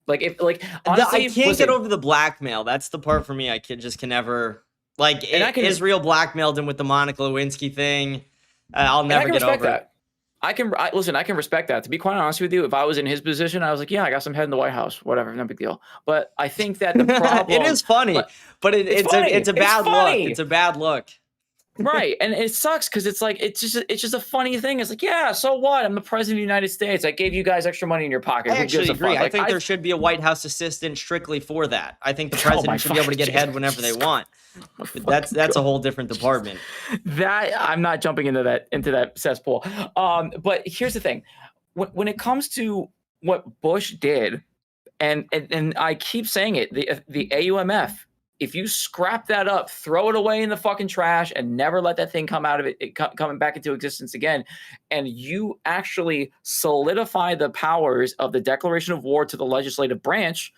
Honestly,
I can't get over the blackmail. That's the part for me. I can never Israel blackmailed him with the Monica Lewinsky thing. I'll never get over that.
I can respect that. To be quite honest with you, if I was in his position, I was like, yeah, I got some head in the White House, whatever, no big deal. But I think that the problem
it is funny, but it's a bad look. It's a bad look.
Right, and it sucks because it's like it's just a funny thing. It's like, yeah, so what? I'm the president of the United States. I gave you guys extra money in your pocket.
I actually agree. I think there should be a White House assistant strictly for that. I think the president should be able to get head whenever they want. That's a whole different department.
That I'm not jumping into that cesspool. But here's the thing: when it comes to what Bush did, and I keep saying it, the AUMF if you scrap that up, throw it away in the fucking trash and never let that thing come out of it coming back into existence again, and you actually solidify the powers of the declaration of war to the legislative branch,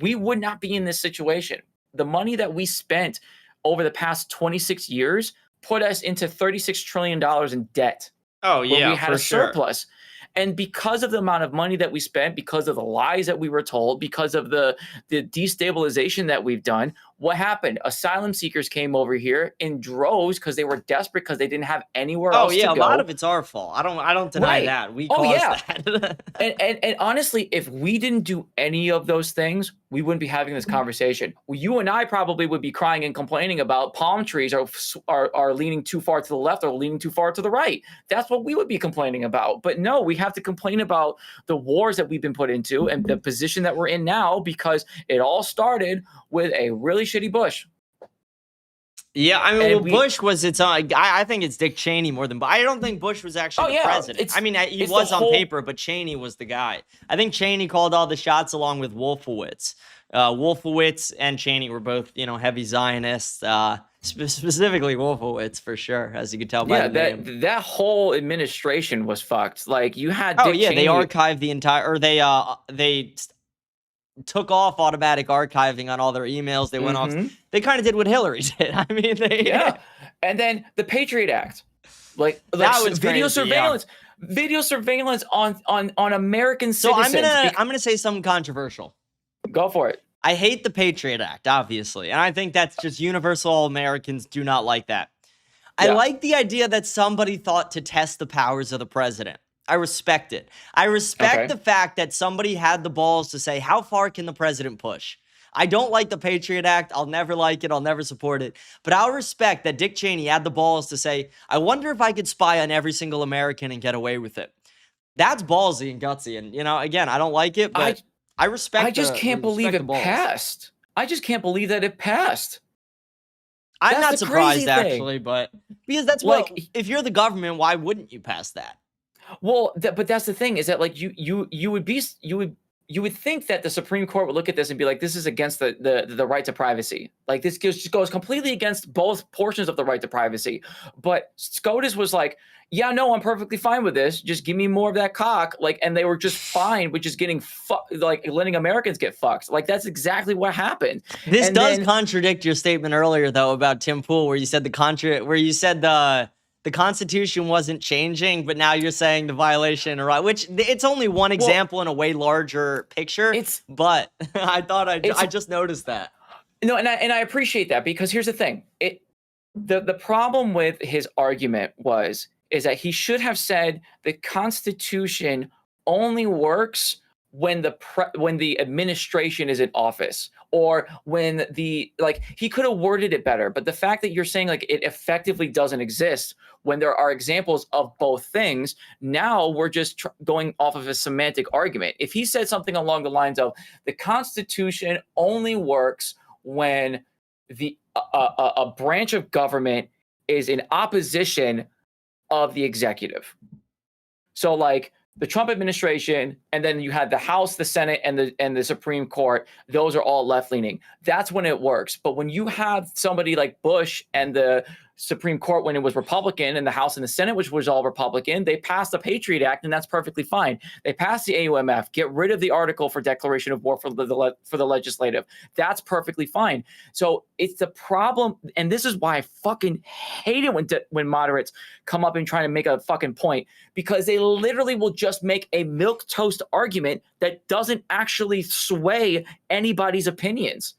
we would not be in this situation. The money that we spent over the past 26 years put us into $36 trillion in debt.
Oh, yeah,
where we had a
sure.
surplus. And because of the amount of money that we spent, because of the lies that we were told, because of the destabilization that we've done, what happened? Asylum seekers came over here in droves because they were desperate because they didn't have anywhere else to go.
Oh, yeah, a lot of it's our fault. I don't deny that. We caused that.
and honestly, if we didn't do any of those things, we wouldn't be having this conversation. Well, you and I probably would be crying and complaining about palm trees are leaning too far to the left or leaning too far to the right. That's what we would be complaining about. But no, we have to complain about the wars that we've been put into and the position that we're in now, because it all started with a really shitty Bush.
Yeah, I mean, Bush was its own. I think it's Dick Cheney more than. I don't think Bush was actually the president. I mean, he was on paper, but Cheney was the guy. I think Cheney called all the shots along with Wolfowitz. Wolfowitz and Cheney were both, heavy Zionists. Specifically Wolfowitz, for sure, as you could tell by the name.
That whole administration was fucked. Like, you had.
Cheney. They archived the entire, or they took off automatic archiving on all their emails. They went off. They kind of did what Hillary did. I mean,
and then the Patriot Act, like
that was
video
crazy,
surveillance, video surveillance on American citizens.
So I'm gonna say something controversial.
Go for it.
I hate the Patriot Act, obviously, and I think that's just universal. All Americans do not like that. I like the idea that somebody thought to test the powers of the president. I respect it. I respect the fact that somebody had the balls to say, how far can the president push? I don't like the Patriot Act. I'll never like it. I'll never support it. But I'll respect that Dick Cheney had the balls to say, I wonder if I could spy on every single American and get away with it. That's ballsy and gutsy. And, again, I don't like it, but I respect it.
I just can't believe it passed. I just can't believe that it passed.
I'm not surprised, actually, but because that's if you're the government, why wouldn't you pass that?
Well, but that's the thing, is that like you would think that the Supreme Court would look at this and be like, this is against the right to privacy. Like, this goes completely against both portions of the right to privacy. But SCOTUS was like, yeah, no, I'm perfectly fine with this. Just give me more of that cock. Like, and they were just fine with just getting like letting Americans get fucked. Like, that's exactly what happened.
This does contradict your statement earlier, though, about Tim Pool, where you said the Constitution wasn't changing, but now you're saying the violation, which it's only one example in a way larger picture. But I thought I just noticed that.
No, and I appreciate that, because here's the thing: the problem with his argument is that he should have said the Constitution only works when the administration is in office, or when he could have worded it better. But the fact that you're saying like it effectively doesn't exist when there are examples of both things, now we're just going off of a semantic argument. If he said something along the lines of the Constitution only works when a branch of government is in opposition of the executive. So like the Trump administration, and then you had the House, the Senate, and the Supreme Court, those are all left-leaning. That's when it works. But when you have somebody like Bush and the Supreme Court, when it was Republican, and the House and the Senate, which was all Republican, they passed the Patriot Act, and that's perfectly fine. They passed the AUMF, get rid of the article for declaration of war for the legislative. That's perfectly fine. So it's the problem, and this is why I fucking hate it when moderates come up and try to make a fucking point, because they literally will just make a milquetoast argument that doesn't actually sway anybody's opinions.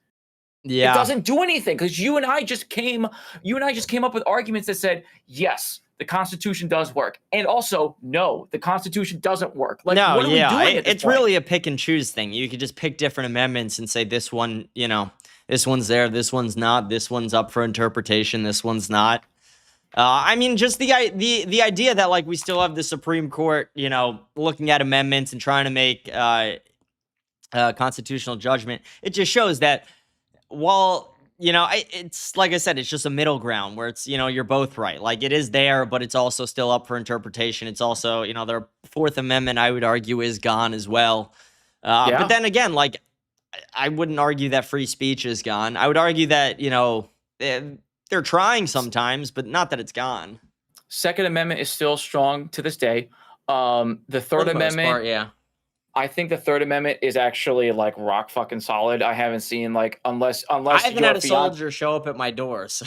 Yeah.
It doesn't do anything, because you and I just came up with arguments that said, yes, the Constitution does work, and also, no, the Constitution doesn't work. Like,
no,
what are we doing at this
it's
point?
really a pick and choose thing. You could just pick different amendments and say this one, this one's there, this one's not, this one's up for interpretation, this one's not. I mean, just the idea that like we still have the Supreme Court, looking at amendments and trying to make constitutional judgment. It just shows that while, it's like I said, it's just a middle ground where it's, you're both right. Like, it is there, but it's also still up for interpretation. It's also, their Fourth Amendment, I would argue, is gone as well. But then again, like, I wouldn't argue that free speech is gone. I would argue that, they're trying sometimes, but not that it's gone.
Second Amendment is still strong to this day. The
For
Third
the most
Amendment,
part, yeah.
I think the Third Amendment is actually like rock fucking solid. I haven't seen like unless
I haven't
your
had a soldier show up at my door, so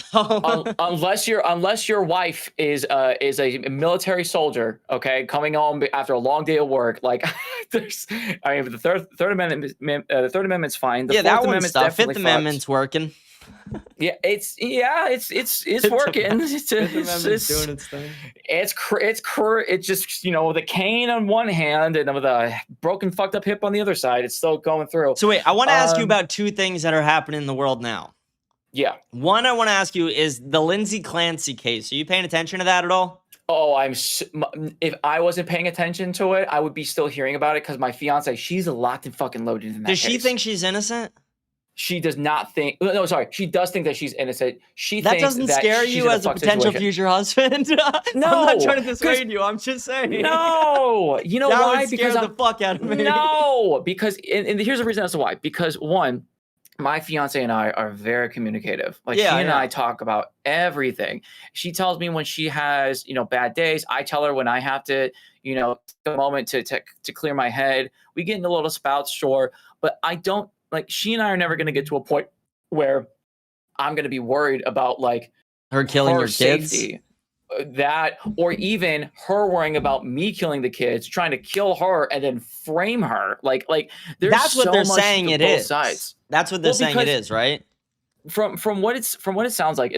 unless your wife is a military soldier, okay, coming home after a long day of work, like the third amendment, the Third Amendment's fine. The
yeah,
Fourth
that one's
Amendment's
stuff.
definitely
Fifth
fucked.
Amendment's working.
Yeah, it's working. It's
doing its thing.
It's just with a cane on one hand and with a broken fucked up hip on the other side. It's still going through.
So wait, I want to ask you about two things that are happening in the world now.
Yeah.
One I want to ask you is the Lindsay Clancy case. Are you paying attention to that at all?
Oh, if I wasn't paying attention to it, I would be still hearing about it because my fiance, she's locked and fucking loaded in that
Does
case.
she think she's innocent?
She does not think. No, sorry. She does think that she's innocent.
That doesn't scare you as a potential future husband. No, I'm not trying to dissuade you. I'm just saying.
No, you know why?
Would scare the fuck out of me.
No, because and here's the reason as to why. Because one, my fiance and I are very communicative. Like she and I talk about everything. She tells me when she has bad days. I tell her when I have to take a moment to clear my head. We get into a little spout, sure, but I don't. Like she and I are never going to get to a point where I'm going to be worried about like
her killing your
safety.
Kids.
That, or even her worrying about me killing the kids, trying to kill her and then frame her. Like there's
that's what
so
they're
much
saying it
both
is.
Sides.
That's what they're saying it is, right?
From what it sounds like,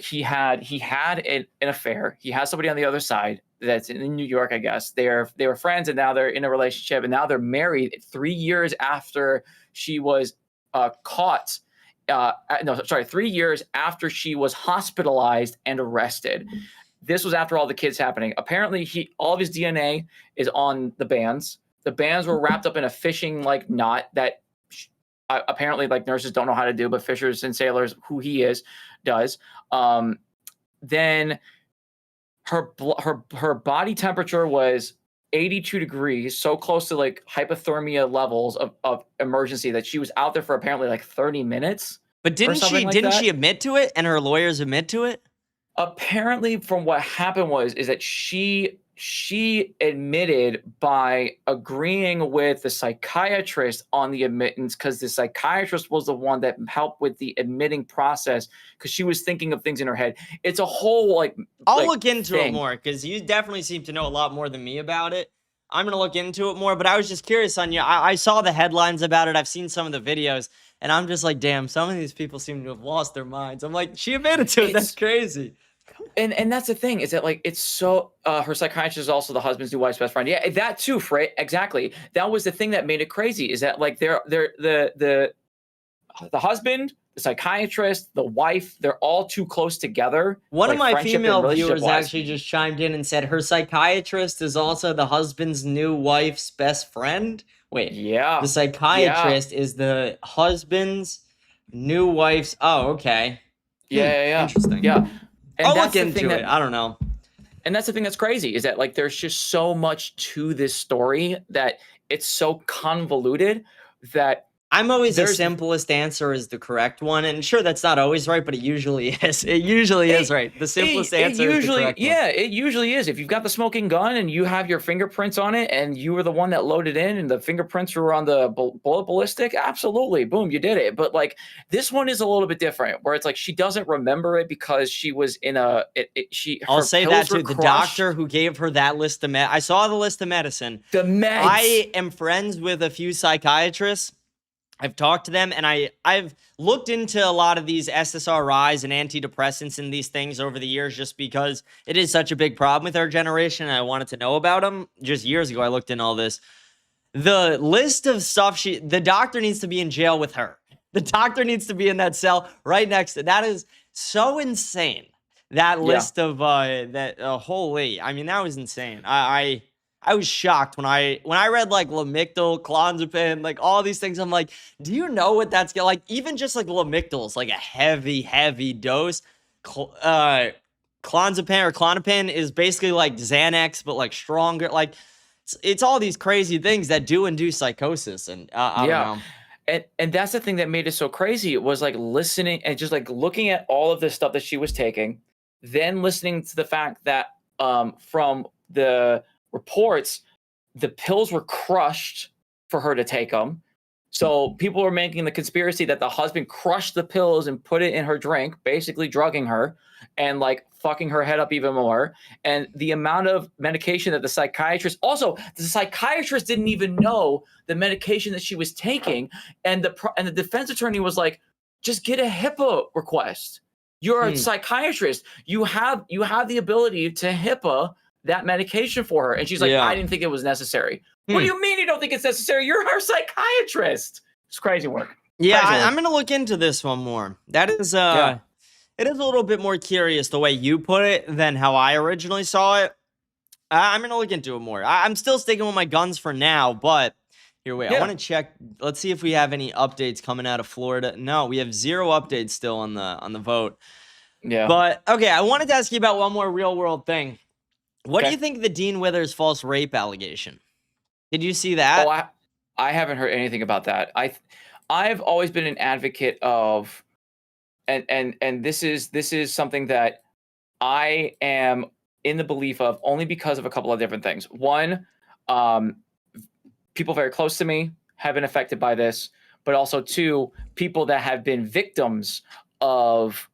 he had an affair. He has somebody on the other side that's in New York, I guess. They were friends and now they're in a relationship and now they're married 3 years after she was caught. 3 years after she was hospitalized and arrested. This was after all the kids happening. Apparently, all of his DNA is on the bands. The bands were wrapped up in a fishing knot that apparently nurses don't know how to do, but fishers and sailors, who he is, does. Then her body temperature was 82 degrees, so close to hypothermia levels of emergency that she was out there for apparently 30 minutes.
But didn't she admit to it and her lawyers admit to it?
Apparently, from what happened is that she admitted by agreeing with the psychiatrist on the admittance because the psychiatrist was the one that helped with the admitting process because she was thinking of things in her head. It's a whole
I'll look into it more because you definitely seem to know a lot more than me about it. I'm going to look into it more, but I was just curious on you. I saw the headlines about it. I've seen some of the videos and I'm just like, damn, some of these people seem to have lost their minds. I'm like, she admitted to it. That's crazy.
And that's the thing is that it's so her psychiatrist is also the husband's new wife's best friend. Yeah, that too, Fred. Exactly. That was the thing that made it crazy is that they're the husband, the psychiatrist, the wife, they're all too close together.
One of my female viewers actually just chimed in and said her psychiatrist is also the husband's new wife's best friend. Wait,
yeah,
the psychiatrist is the husband's new wife's. Oh, okay.
Yeah.
Interesting.
Yeah. And
I'll look into it. I don't know.
And that's the thing that's crazy is that there's just so much to this story that it's so convoluted that
I'm always the simplest answer is the correct one. And sure, that's not always right, but it usually is. It usually is right. The simplest answer is the correct one.
Yeah, it usually is. If you've got the smoking gun and you have your fingerprints on it and you were the one that loaded in and the fingerprints were on the bullet ballistic, absolutely. Boom, you did it. But this one is a little bit different where it's she doesn't remember it because she was in
I'll say that too. The doctor who gave her that list of I saw the list of medicine.
The meds.
I am friends with a few psychiatrists. I've talked to them, and I've looked into a lot of these SSRIs and antidepressants and these things over the years just because it is such a big problem with our generation, and I wanted to know about them. Just years ago, I looked in all this. The list of stuff the doctor needs to be in jail with her. The doctor needs to be in that cell right next to. That is so insane. That list of holy. I mean, that was insane. I was shocked when I read Lamictal, clonazepam, all these things. I'm like, do you know what that's even just Lamictal is a heavy dose. Clonazepam or Klonopin is basically Xanax, but stronger. It's all these crazy things that do induce psychosis, and I don't know.
And that's the thing that made it so crazy. It was like listening and just like looking at all of this stuff that she was taking, then listening to the fact that from the reports, the pills were crushed for her to take them. So people were making the conspiracy that the husband crushed the pills and put it in her drink, basically drugging her and like fucking her head up even more. And the amount of medication that the psychiatrist didn't even know the medication that she was taking. And the defense attorney was like, just get a HIPAA request. You're a psychiatrist. You have the ability to HIPAA that medication for her. And she's like, I didn't think it was necessary. What do you mean you don't think it's necessary? You're her psychiatrist. It's crazy work.
Yeah, I'm going to look into this one more. That is, it is a little bit more curious the way you put it than how I originally saw it. I'm going to look into it more. I'm still sticking with my guns for now, but here, wait, I want to check. Let's see if we have any updates coming out of Florida. No, we have 0 updates still on the vote.
Yeah.
But, okay, I wanted to ask you about one more real-world thing. What do you think of the Dean Withers false rape allegation? Did you see that?
Oh, I haven't heard anything about that. I've always been an advocate of, and this is something that I am in the belief of only because of a couple of different things. One, people very close to me have been affected by this, but also 2, people that have been victims of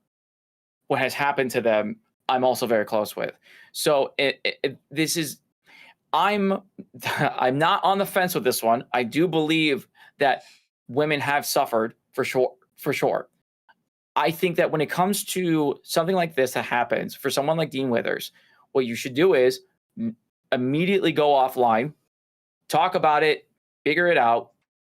what has happened to them, I'm also very close with. So this is, I'm not on the fence with this one. I do believe that women have suffered for sure. I think that when it comes to something like this that happens for someone like Dean Withers, what you should do is immediately go offline, talk about it, figure it out,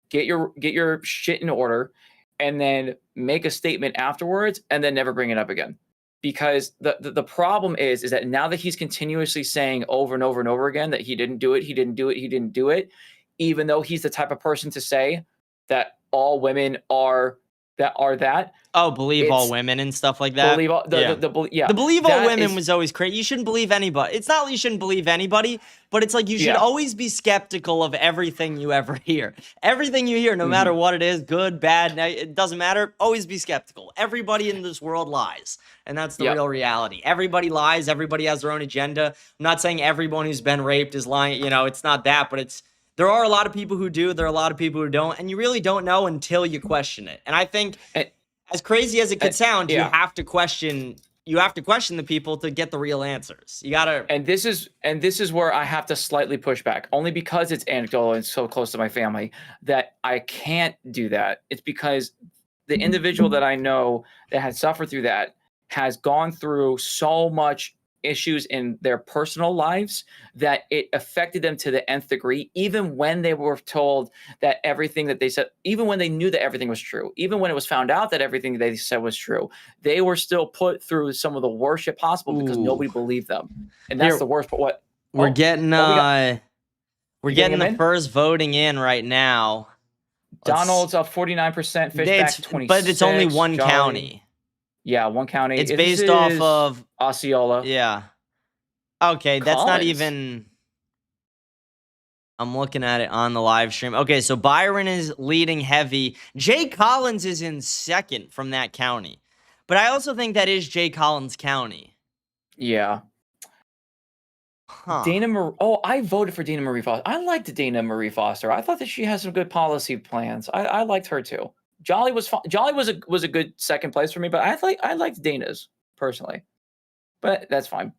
get your shit in order, and then make a statement afterwards, and then never bring it up again. Because the problem is that now that he's continuously saying over and over and over again that he didn't do it, even though he's the type of person to say that all women are that.
Oh, believe all women and stuff like that.
Believe all, the
believe all women was always crazy. You shouldn't believe anybody. It's not that you shouldn't believe anybody, but it's like you should always be skeptical of everything you ever hear. Everything you hear, no matter what it is, good, bad, it doesn't matter. Always be skeptical. Everybody in this world lies, and that's the real reality. Everybody lies. Everybody has their own agenda. I'm not saying everyone who's been raped is lying. You know, it's not that, but there are a lot of people who do. There are a lot of people who don't, and you really don't know until you question it. And I think, as crazy as it could sound, you have to question. You have to question the people to get the real answers. You gotta.
And this is where I have to slightly push back, only because it's anecdotal and so close to my family that I can't do that. It's because the individual that I know that has suffered through that has gone through so much issues in their personal lives that it affected them to the nth degree, even when they were told that everything that they said, even when they knew that everything was true, even when it was found out that everything they said was true, they were still put through some of the worst shit possible because nobody believed them. And that's the worst. But what
we're getting we're getting the first voting in right now.
Donald's up 49%, Fishback 26%.
But it's only one county.
Yeah, one county.
It's based off of
Osceola.
Yeah. Okay, that's not even. I'm looking at it on the live stream. Okay, so Byron is leading heavy. Jay Collins is in second from that county. But I also think that is Jay Collins County.
Yeah. I voted for Dana Marie Foster. I liked Dana Marie Foster. I thought that she had some good policy plans. I liked her too. Jolly was a good second place for me, but I liked Dana's personally. But that's fine.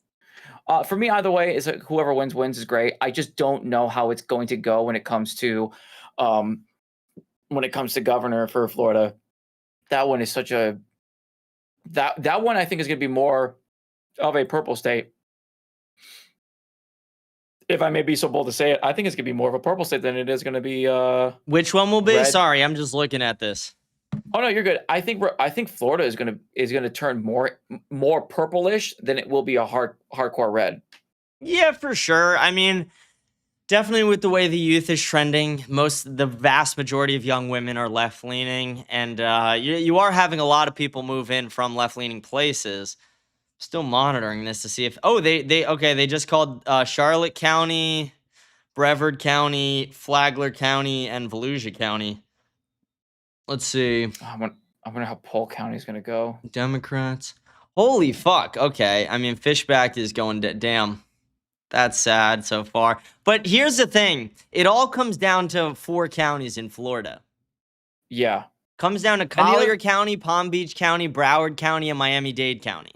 For me, either way, is whoever wins is great. I just don't know how it's going to go when it comes to governor for Florida. That one is such a that one I think is going to be more of a purple state. If I may be so bold to say it, I think it's going to be more of a purple state than it is going to be.
Which one will be?
Red.
Sorry, I'm just looking at this.
Oh no, you're good. I think Florida is going to turn more purplish than it will be a hardcore red.
Yeah, for sure. I mean, definitely with the way the youth is trending, the vast majority of young women are left leaning, and you are having a lot of people move in from left leaning places. Still monitoring this to see if they just called Charlotte County, Brevard County, Flagler County, and Volusia County. Let's see.
I wonder how Polk County is going to go.
Democrats. Holy fuck. Okay. I mean, Fishback is going to... Damn. That's sad so far. But here's the thing. It all comes down to 4 counties in Florida.
Yeah.
Comes down to Collier County, Palm Beach County, Broward County, and Miami-Dade County.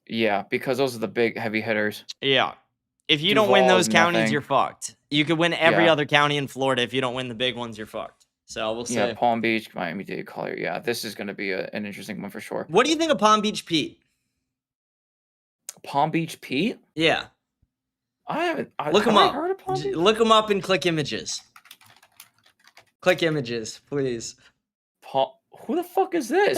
Yeah, because those are the big heavy hitters.
Yeah. If you don't win those counties, you're fucked. You could win every other county in Florida. If you don't win the big ones, you're fucked. So we'll see.
Yeah, Palm Beach, Miami-Dade, Collier. Yeah, this is going to be an interesting one for sure.
What do you think of Palm Beach Pete?
Palm Beach Pete?
Yeah.
I haven't
look him up.
Heard of Palm Beach?
Look him up and click images. Click images, please.
Who the fuck is this?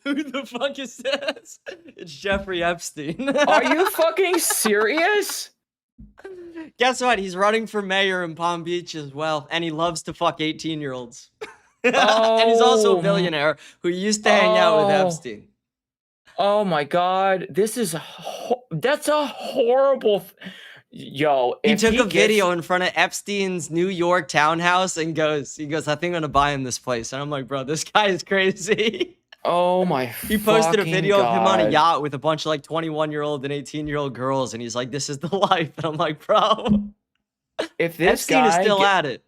Who the fuck is this? It's Jeffrey Epstein.
Are you fucking serious?
Guess what? He's running for mayor in Palm Beach as well, and he loves to fuck 18-year-olds. And he's also a billionaire who used to hang out with Epstein.
Oh my God, that's a horrible. Yo,
he took a video in front of Epstein's New York townhouse and he goes, I think I'm gonna buy him this place. And I'm like, bro, this guy is crazy.
Oh my!
He posted a video of him on a yacht with a bunch of like 21-year-old and 18-year-old girls, and he's like, "This is the life." And I'm like, bro,
if this
Epstein
guy
is still at it.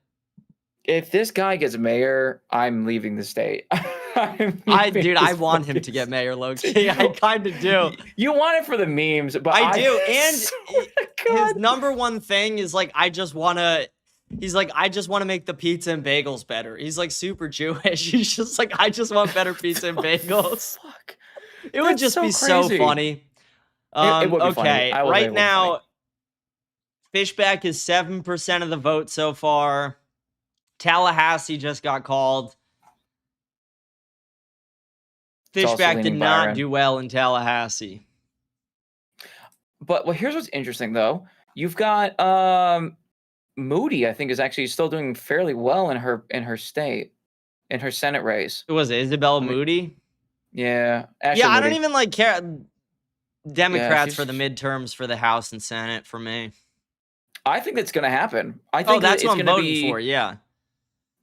If this guy gets mayor, I'm leaving the state.
I want him to get mayor, Loki. I kind of do.
You want it for the memes, but
I do. And his number one thing is like, he's like, I just want to make the pizza and bagels better. He's like super Jewish. He's just like, I just want better pizza and bagels.
Fuck.
It would just be so funny.
It would be
okay,
funny.
right now, Fishback is 7% of the vote so far. Tallahassee just got called. Fishback did not do well in Tallahassee.
But here's what's interesting though. You've got Moody, I think, is actually still doing fairly well in her state, in her Senate race.
Who was it? Isabella Moody?
Yeah.
Ashley Moody. I don't even like care. Democrats for the midterms for the House and Senate for me.
I think that's gonna happen. I think
that's what I'm voting for. Yeah.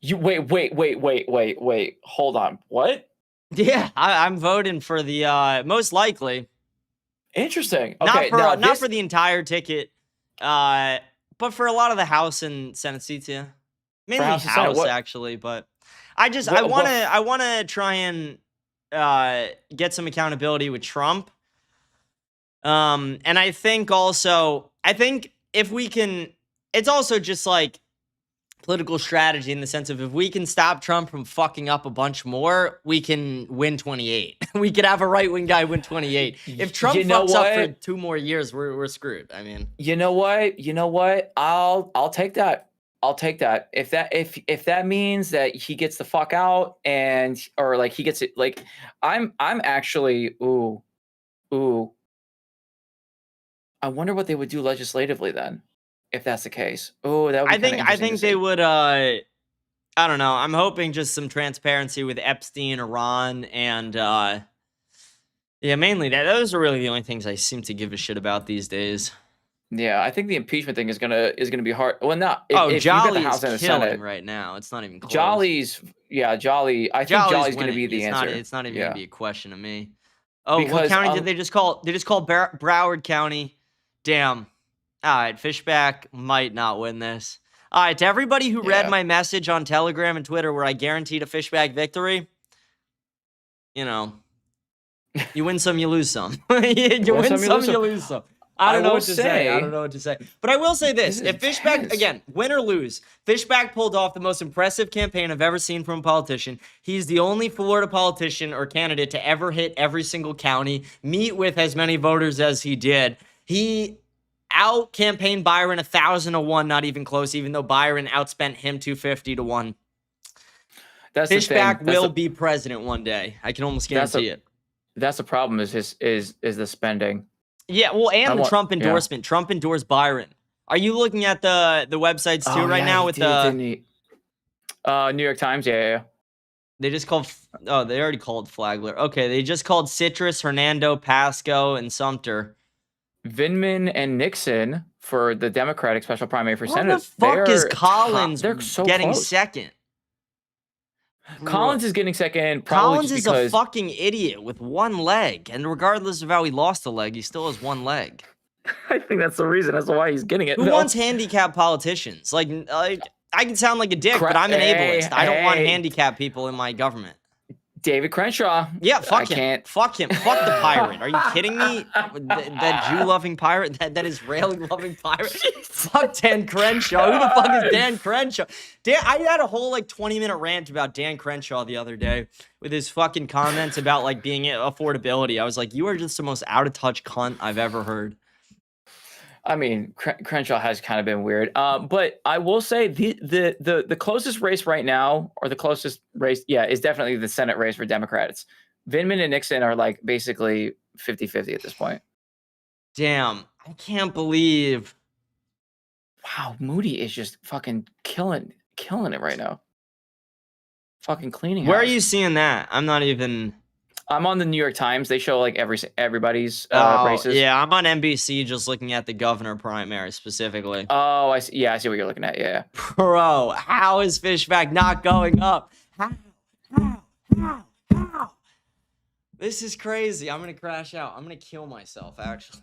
You wait. Hold on. What?
Yeah, I'm voting for the most likely.
Interesting. Okay,
not for the entire ticket, but for a lot of the House and Senate seats. Yeah, mainly House actually. But I want to try and get some accountability with Trump. And I think if we can, it's also just like political strategy in the sense of if we can stop Trump from fucking up a bunch more, we can win 28. We could have a right-wing guy win 28. If Trump fucks up for 2 more years, we're screwed. I mean,
you know what? I'll take that. I'll take that. If that means that he gets the fuck out or like he gets it, like I'm actually ooh. I wonder what they would do legislatively then. If that's the case. Oh, that would be
I think they would I don't know. I'm hoping just some transparency with Epstein, Iran, and mainly that. Those are really the only things I seem to give a shit about these days.
Yeah, I think the impeachment thing is gonna be hard. Well, not if
Jolly
you got the House and the
Senate right now. It's not even close.
Jolly. I think Jolly's gonna be the answer.
It's not even gonna be a question to me. Oh, because, what county did they just call? They just called Broward County. Damn. All right, Fishback might not win this. All right, to everybody who read my message on Telegram and Twitter where I guaranteed a Fishback victory, you win some, you lose some. you win some, you lose some. I don't know what to say. But I will say this. If Fishback, again, win or lose, Fishback pulled off the most impressive campaign I've ever seen from a politician. He's the only Florida politician or candidate to ever hit every single county, meet with as many voters as he did. He out-campaigned Byron 1,000-1, not even close, even though Byron outspent him 250-1. Fishback will be president one day. I can almost guarantee it.
That's the problem is the spending.
Yeah, well, and the Trump endorsement. Yeah. Trump endorsed Byron. Are you looking at the websites too right now with the
New York Times? Yeah.
They just called. Oh, they already called Flagler. Okay, they just called Citrus, Hernando, Pasco, and Sumter.
Vindman and Nixon for the Democratic special primary for Senate.
What the fuck is Collins
they're so
getting
close.
second?
Collins is getting second. Probably
Collins
just
is
because
a fucking idiot with one leg, and regardless of how he lost a leg, he still has one leg.
I think that's the reason. That's why he's getting it.
Who wants handicapped politicians? Like I can sound like a dick, but I'm an ableist. I don't want handicapped people in my government.
David Crenshaw.
Yeah, fuck him. Fuck him. Fuck the pirate. Are you kidding me? That Jew-loving pirate? That Israeli-loving pirate? Fuck Dan Crenshaw. Who the fuck is Dan Crenshaw? I had a whole 20-minute rant about Dan Crenshaw the other day with his fucking comments about being affordability. I was like, you are just the most out-of-touch cunt I've ever heard.
I mean, Crenshaw has kind of been weird. But I will say the closest race right now, or the closest race, is definitely the Senate race for Democrats. Vindman and Nixon are basically 50-50 at this point.
Damn, I can't believe.
Wow, Moody is just fucking killing it right now. Fucking cleaning.
Where are you seeing that? I'm not even.
I'm on the New York Times. They show everybody's races.
Yeah, I'm on NBC just looking at the governor primary specifically.
Oh, I see. Yeah, I see what you're looking at. Yeah.
Bro, how is Fishback not going up? How? This is crazy. I'm gonna crash out. I'm gonna kill myself. Actually,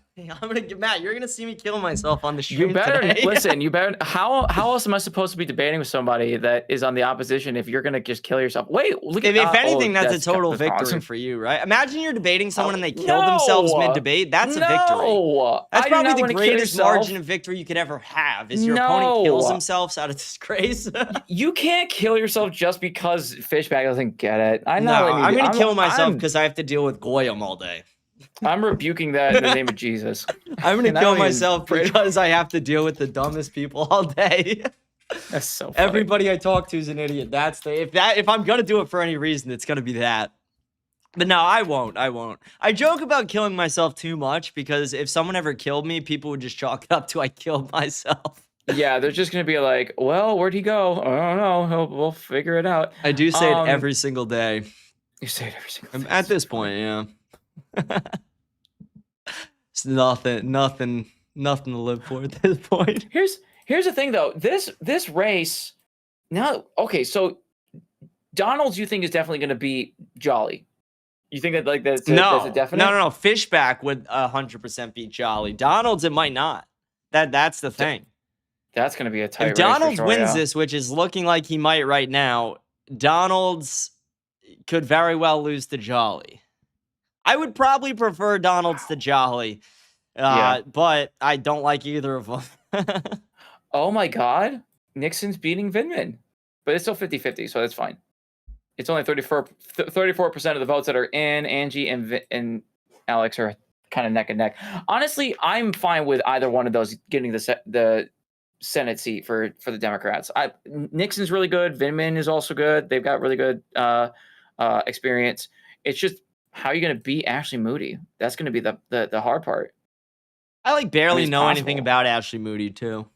Matt. You're gonna see me kill myself on the stream.
You better
today.
listen. You better. How else am I supposed to be debating with somebody that is on the opposition if you're gonna just kill yourself? Wait, look at.
If anything, that's a total victory
awesome.
For you, right? Imagine you're debating someone and they kill themselves mid-debate. That's a victory. That's probably the greatest margin of victory you could ever have. Is your opponent kills themselves out of disgrace.
You can't kill yourself just because Fishback doesn't get it.
I'm gonna kill myself because I have to deal with Goyam all day.
I'm rebuking that in the name of Jesus.
I'm gonna kill myself because I have to deal with the dumbest people all day.
That's so funny.
Everybody I talk to is an idiot. If I'm gonna do it for any reason, it's gonna be that. But no, I won't. I joke about killing myself too much because if someone ever killed me, people would just chalk it up to I killed myself.
Yeah, they're just gonna be like, well, where'd he go? I don't know. We'll figure it out.
I do say it every single day.
You say it every single day.
At this point, yeah. It's nothing to live for at this point.
Here's the thing though. This race now, okay, so Donald's you think is definitely gonna be Jolly. You think that that's a definite?
No. Fishback would 100% beat Jolly. Donald's it might not. That's the thing.
That's gonna be a tight race.
If Donald's wins this, which is looking like he might right now, Donald's could very well lose to Jolly. I would probably prefer Donald's to Jolly, but I don't like either of them.
Oh my God. Nixon's beating Vindman, but it's still 50-50, so that's fine. It's only 34% of the votes that are in. Angie and Alex are kind of neck and neck. Honestly, I'm fine with either one of those getting the Senate seat for the Democrats. Nixon's really good. Vindman is also good. They've got really good experience. It's just how are you going to beat Ashley Moody? That's going to be the hard part.
I barely know anything about Ashley Moody too.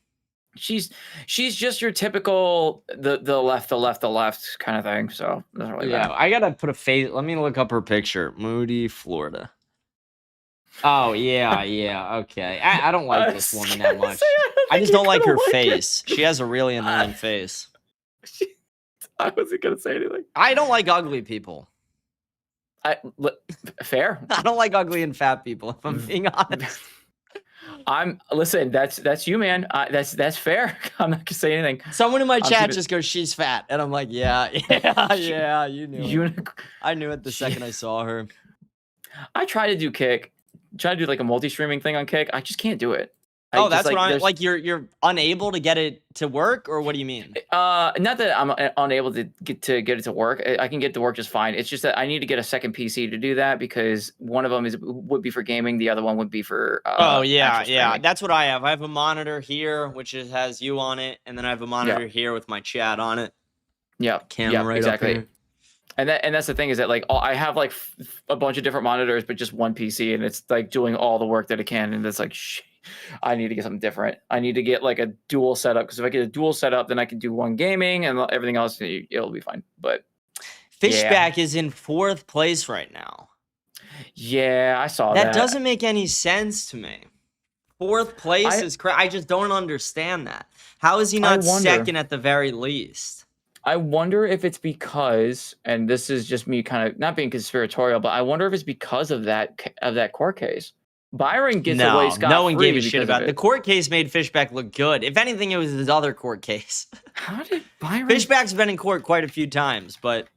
She's just your typical the left kind of thing. So doesn't really matter.
I gotta put a face. Let me look up her picture. Moody, Florida. Oh yeah, okay. I don't like this woman that much. I just don't like her face. She has a really annoying face.
I wasn't gonna say anything.
I don't like ugly people.
Fair.
I don't like ugly and fat people, if I'm being honest.
Listen, that's you, man. That's fair. I'm not gonna say anything.
Someone in my chat just goes, "She's fat," and I'm like, "Yeah, you knew." I knew it the second I saw her.
I try to do Kick. Try to do like a multi-streaming thing on Kick. I just can't do it.
Oh, that's what I'm like. You're unable to get it to work, or what do you mean?
Not that I'm unable to get it to work. I can get it to work just fine. It's just that I need to get a second PC to do that because one of them would be for gaming, the other one would be for.
Oh yeah. That's what I have. I have a monitor here which has you on it, and then I have a monitor here with my chat on it.
Yeah,
camera right
exactly.
up here.
And that's the thing is that like I have like a bunch of different monitors, but just one PC, and it's like doing all the work that it can, and it's like I need to get something different. I need to get like a dual setup because if I get a dual setup, then I can do one gaming and everything else. It'll be fine. But
Fishback is in 4th place right now.
Yeah, I saw that.
That doesn't make any sense to me. Fourth place is crazy. I just don't understand that. How is he not second at the very least?
I wonder if it's because, and this is just me kind of not being conspiratorial, but I wonder if it's because of that court case. Byron gets away scot-free.
No one gave a shit about it. The court case made Fishback look good. If anything, it was his other court case.
How did Byron?
Fishback's been in court quite a few times, but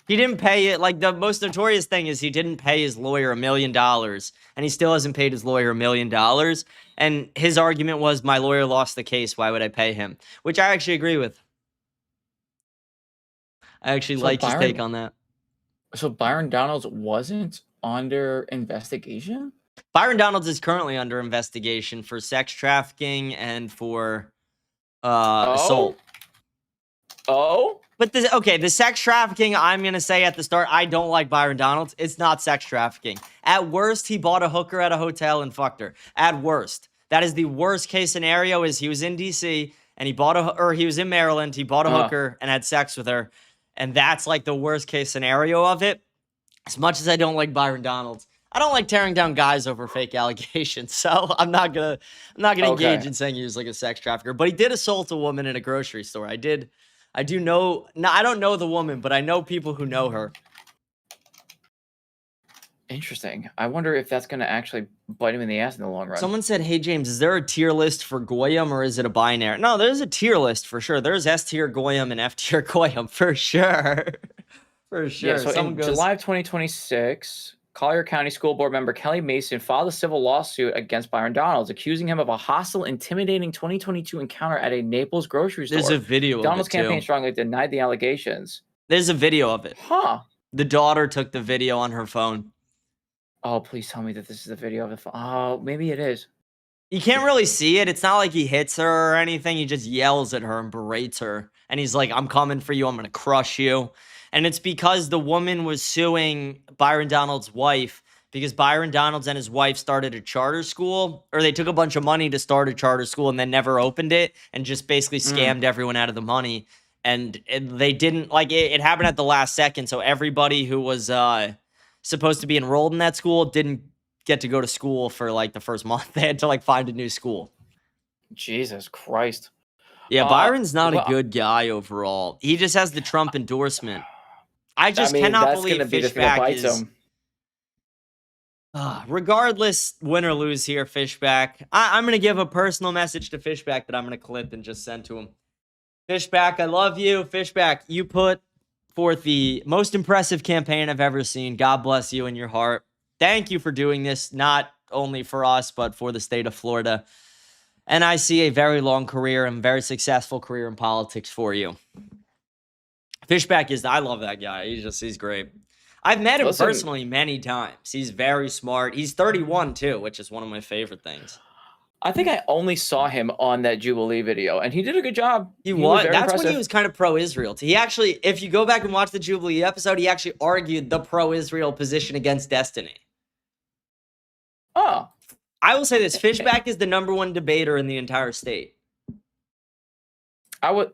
he didn't pay it. Like, the most notorious thing is he didn't pay his lawyer $1 million, and he still hasn't paid his lawyer $1 million. And his argument was, my lawyer lost the case. Why would I pay him? Which I actually agree with. I actually like his take on that.
So Byron Donalds wasn't under investigation?
Byron Donalds is currently under investigation for sex trafficking and for assault.
Oh?
But the sex trafficking, I'm going to say at the start, I don't like Byron Donalds. It's not sex trafficking. At worst, he bought a hooker at a hotel and fucked her. At worst. That is the worst case scenario. Is he was in DC and he was in Maryland, he bought a hooker and had sex with her. And that's like the worst case scenario of it. As much as I don't like Byron Donalds, I don't like tearing down guys over fake allegations. So I'm not gonna engage in saying he was like a sex trafficker. But he did assault a woman in a grocery store. I do know. No, I don't know the woman, but I know people who know her.
Interesting. I wonder if that's gonna actually bite him in the ass in the long run.
Someone said, "Hey James, is there a tier list for Goyim or is it a binary?" No, there's a tier list for sure. There's S tier Goyim and F tier Goyim for sure. For sure.
Yeah, so in July of 2026, Collier County School Board member Kelly Mason filed a civil lawsuit against Byron Donalds, accusing him of a hostile, intimidating 2022 encounter at a Naples grocery store.
There's a video of it,
Donalds' campaign strongly denied the allegations.
There's a video of it.
Huh.
The daughter took the video on her phone.
Oh, please tell me that this is the video of the phone. Oh, maybe it is.
You can't really see it. It's not like he hits her or anything. He just yells at her and berates her. And he's like, I'm coming for you. I'm going to crush you. And it's because the woman was suing Byron Donalds' wife because Byron Donalds and his wife started a charter school, or they took a bunch of money to start a charter school and then never opened it and just basically scammed everyone out of the money. And they didn't, like, it happened at the last second. So everybody who was supposed to be enrolled in that school didn't get to go to school for like the first month. They had to like find a new school.
Jesus Christ.
Yeah, Byron's not a good guy overall. He just has the Trump endorsement. I cannot believe Fishback is... regardless, win or lose here, Fishback. I'm going to give a personal message to Fishback that I'm going to clip and just send to him. Fishback, I love you. Fishback, you put forth the most impressive campaign I've ever seen. God bless you and your heart. Thank you for doing this, not only for us, but for the state of Florida. And I see a very long career and very successful career in politics for you. Fishback I love that guy. He's great. I've met him personally many times. He's very smart. He's 31 too, which is one of my favorite things.
I think I only saw him on that Jubilee video, and he did a good job.
He was. That's impressive. When he was kind of pro-Israel. He actually, if you go back and watch the Jubilee episode, he actually argued the pro-Israel position against Destiny.
Oh.
I will say this. Fishback is the #1 debater in the entire state.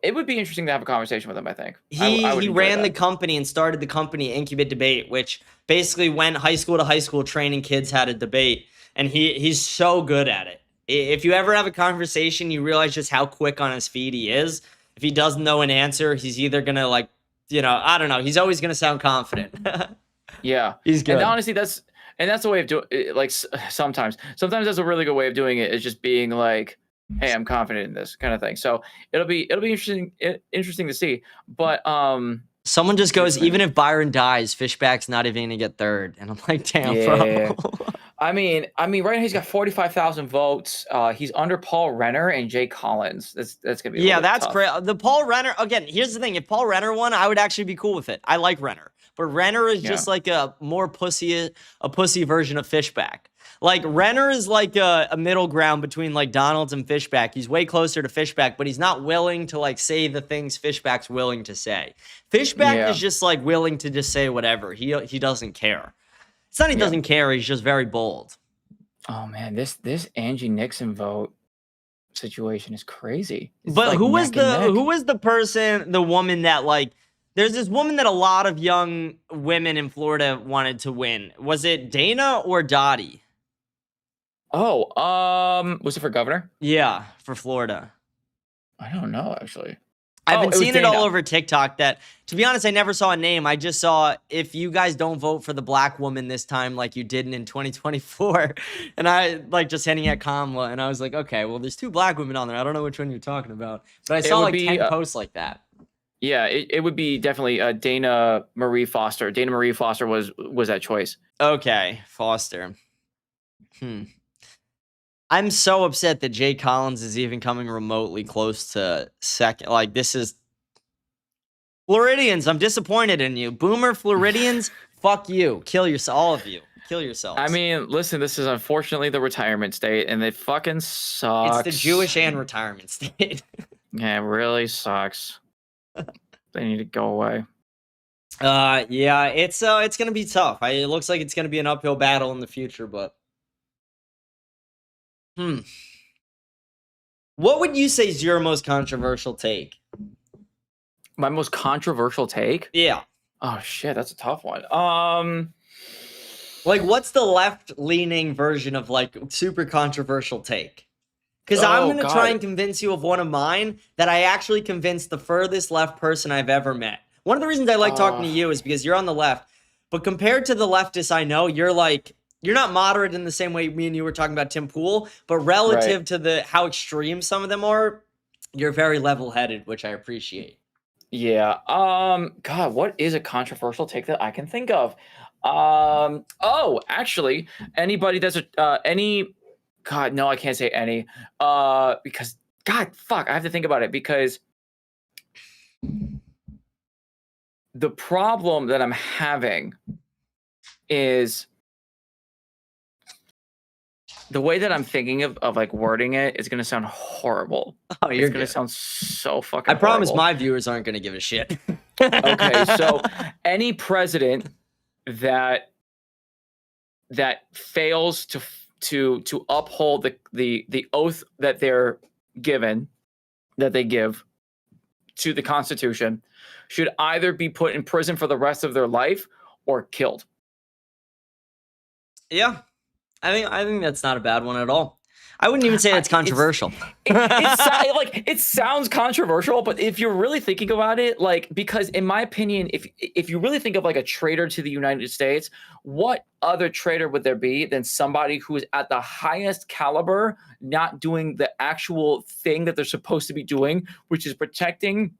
It would be interesting to have a conversation with him, I think.
He ran the company and started the company Incubate Debate, which basically went high school to high school training kids how to debate. And he's so good at it. If you ever have a conversation, you realize just how quick on his feet he is. If he doesn't know an answer, he's either going to I don't know. He's always going to sound confident.
Yeah.
He's good.
And honestly, that's the way of doing it. Like sometimes that's a really good way of doing it, is just being like, hey, I'm confident in this kind of thing. So it'll be interesting to see. But
someone just goes, even if Byron dies, Fishback's not even gonna get third. And I'm like, damn, bro.
I mean, right now he's got 45,000 votes. He's under Paul Renner and Jay Collins. That's gonna be
that's great. The Paul Renner, again, here's the thing. If Paul Renner won, I would actually be cool with it. I like Renner. But Renner is just like a pussy version of Fishback. Like, Renner is like a middle ground between like Donalds and Fishback. He's way closer to Fishback, but he's not willing to like say the things Fishback's willing to say. Fishback is just like willing to just say whatever. He doesn't care. It's not he doesn't care. He's just very bold.
Oh man, this Angie Nixon vote situation is crazy. It's
but
like
who was the woman that like? There's this woman that a lot of young women in Florida wanted to win. Was it Dana or Dottie?
Was it for governor?
Yeah, for Florida.
I don't know, actually.
I've been
it was
seeing it all
Dana.
over TikTok that, to be honest, I never saw a name. I just saw, if you guys don't vote for the black woman this time like you didn't in 2024, and I like just hitting at Kamala, and I was like, okay, well, there's 2 black women on there. I don't know which one you're talking about. But I saw like 10 posts like that.
Yeah, it would be definitely Dana Marie Foster. Dana Marie Foster was that choice.
Okay, Foster. I'm so upset that Jay Collins is even coming remotely close to second. Like, this is... Floridians, I'm disappointed in you. Boomer Floridians, fuck you. Kill yourself, all of you. Kill yourselves.
I mean, listen, this is unfortunately the retirement state, and it fucking sucks.
It's the Jewish and retirement state.
Yeah, it really sucks. They need to go away.
Yeah, it's gonna be tough. It looks like it's gonna be an uphill battle in the future, but what would you say is your most controversial take?
My most controversial take?
Yeah.
Oh shit, that's a tough one.
Like, what's the left-leaning version of like super controversial take? Because I'm going to try and convince you of one of mine that I actually convinced the furthest left person I've ever met. One of the reasons I like talking to you is because you're on the left, but compared to the leftists I know, you're not moderate in the same way me and you were talking about Tim Pool, but relative to how extreme some of them are, you're very level-headed, which I appreciate.
Yeah. God, what is a controversial take that I can think of? Actually, anybody that's God, no, I can't say any. Because God, fuck, I have to think about it, because the problem that I'm having is the way that I'm thinking of like wording it is going to sound horrible.
Oh, you're
going to sound so fucking
I promise
horrible.
my viewers aren't going to give a shit.
Okay, so any president that fails to uphold the oath that they give to the Constitution should either be put in prison for the rest of their life or killed.
Yeah. I think that's not a bad one at all. I wouldn't even say that's controversial.
It sounds controversial, but if you're really thinking about it, like, because in my opinion, if you really think of like a traitor to the United States, what other traitor would there be than somebody who is at the highest caliber, not doing the actual thing that they're supposed to be doing, which is protecting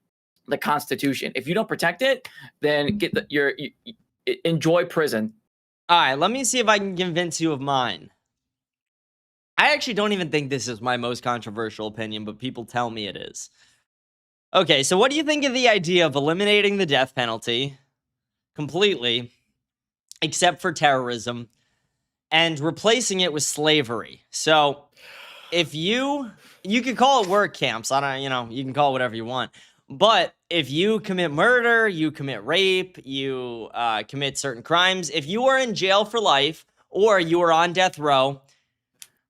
the Constitution? If you don't protect it, then enjoy prison.
All right, let me see if I can convince you of mine. I actually don't even think this is my most controversial opinion, but people tell me it is. Okay, so what do you think of the idea of eliminating the death penalty completely, except for terrorism, and replacing it with slavery? So, if you could call it work camps, you can call it whatever you want. But if you commit murder, you commit rape, you commit certain crimes, if you are in jail for life or you are on death row,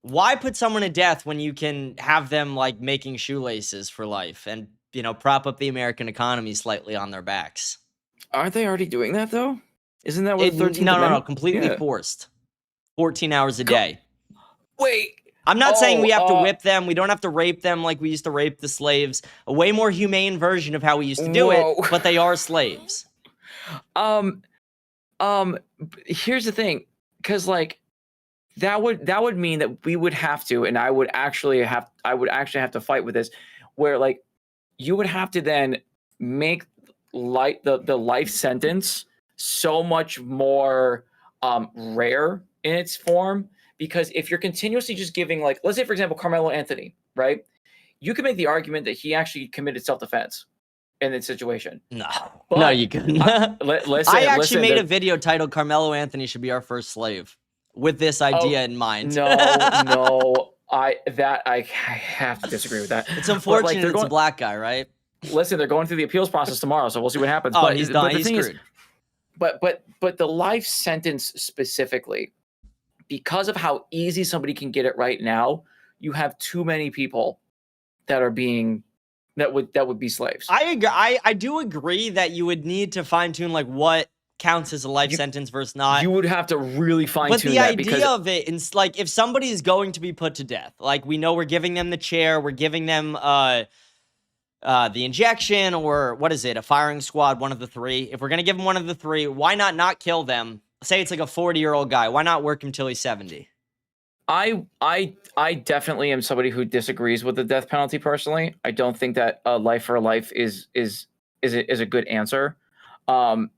why put someone to death when you can have them like making shoelaces for life and, prop up the American economy slightly on their backs?
Aren't they already doing that though? Isn't that what the 13th Amendment?
No, completely forced. 14 hours a day.
Wait.
I'm not saying we have to whip them. We don't have to rape them like we used to rape the slaves. A way more humane version of how we used to do it, but they are slaves.
Here's the thing, because like that would mean that we would have to, and I would actually have to fight with this, where like you would have to then make the life sentence so much more rare in its form. Because if you're continuously just giving, like, let's say, for example, Carmelo Anthony, right? You can make the argument that he actually committed self-defense in this situation.
No, you couldn't. I actually made a video titled "Carmelo Anthony should be our first slave" with this idea in mind.
No, I have to disagree with that.
It's unfortunate it's a black guy, right?
Listen, they're going through the appeals process tomorrow, so we'll see what happens.
Oh, he's done. He's screwed.
But the life sentence specifically, because of how easy somebody can get it right now, you have too many people that are being that would be slaves.
I do agree that you would need to fine tune like what counts as a life sentence versus not.
You would have to really fine
But
tune
the
that
idea of it, it's like if somebody is going to be put to death, like we know we're giving them the chair, we're giving them the injection, or what is it, a firing squad, one of the three. If we're gonna give them one of the three, why not kill them? Say it's like a 40-year-old guy. Why not work him till he's 70?
I definitely am somebody who disagrees with the death penalty personally. I don't think that life for life is a good answer. The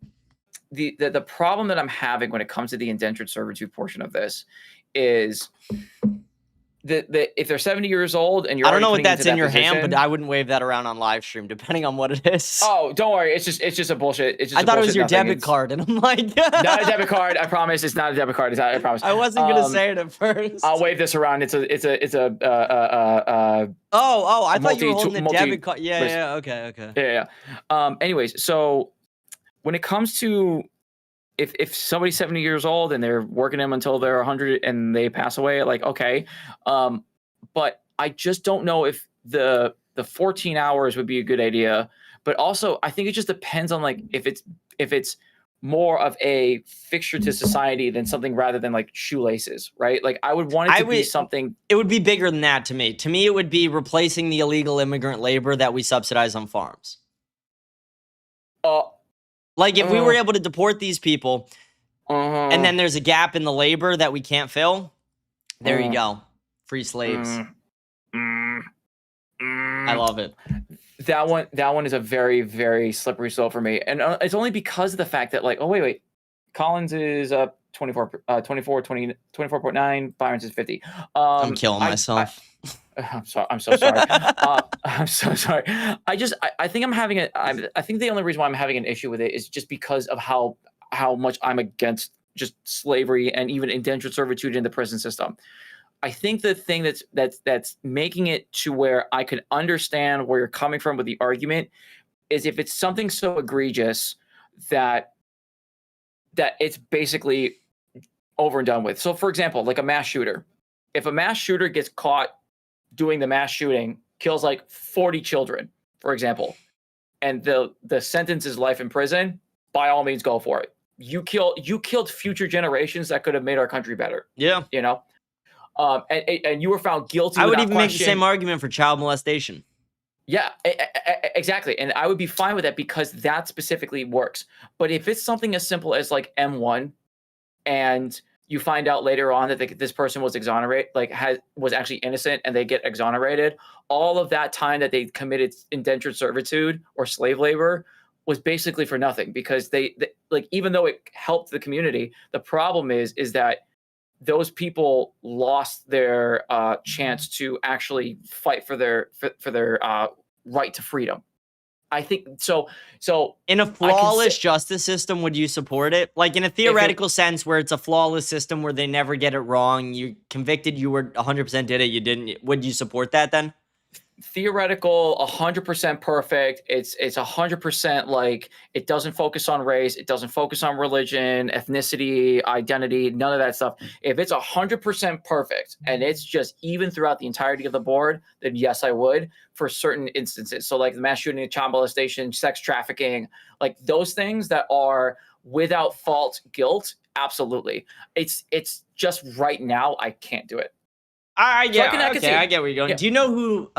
problem that I'm having when it comes to the indentured servitude portion of this is if they're 70 years old and you're
I don't know what
putting
that's
into
in
that
your hand,
position-
but I wouldn't wave that around on live stream, depending on what it is.
Oh, don't worry. It's just a bullshit. It's just
I
a
thought it was
bullshit
your
nothing.
debit card, and I'm like,
not a debit card. I promise. It's not a debit card. I promise.
I wasn't gonna say it at first.
I'll wave this around. It's a
I thought you were holding a debit card. Yeah. Okay.
Yeah. Anyways, so when it comes to if somebody's 70 years old and they're working them until they're 100 and they pass away, like, okay. But I just don't know if the 14 hours would be a good idea. But also, I think it just depends on like if it's more of a fixture to society than something rather than like shoelaces, right? Like I would want it to be something.
It would be bigger than that to me. To me, it would be replacing the illegal immigrant labor that we subsidize on farms. Like if we were able to deport these people, and then there's a gap in the labor that we can't fill, there you go. Free slaves. I love it.
That one is a very, very slippery slope for me. And it's only because of the fact that like, oh, wait. Collins is up 24.9. Byron's is 50.
I'm killing myself.
I'm so sorry. I'm so sorry. I think I think the only reason why I'm having an issue with it is just because of how much I'm against just slavery and even indentured servitude in the prison system. I think the thing that's making it to where I can understand where you're coming from with the argument is if it's something so egregious that it's basically over and done with. So, for example, like a mass shooter. If a mass shooter gets caught doing the mass shooting, kills like 40 children, for example, and the sentence is life in prison, by all means, go for it. You killed future generations that could have made our country better.
Yeah.
You know? And you were found guilty.
I would even make the same argument for child molestation.
Yeah, exactly. And I would be fine with that because that specifically works. But if it's something as simple as like M1 and you find out later on that this person was exonerated, was actually innocent and they get exonerated, all of that time that they committed indentured servitude or slave labor was basically for nothing because they like, even though it helped the community, the problem is that those people lost their chance to actually fight for their right to freedom. I think so.
In a flawless justice system, would you support it? Like in a theoretical sense, where it's a flawless system where they never get it wrong, you convicted, you were 100% did it, you didn't. Would you support that then?
Theoretical, 100% perfect. It's 100% like it doesn't focus on race, it doesn't focus on religion, ethnicity, identity, none of that stuff. If it's 100% perfect and it's just even throughout the entirety of the board, then yes, I would for certain instances. So like the mass shooting, child molestation, sex trafficking, like those things that are without fault guilt, absolutely. It's just right now I can't do it.
I get where you're going. Yeah. Do you know who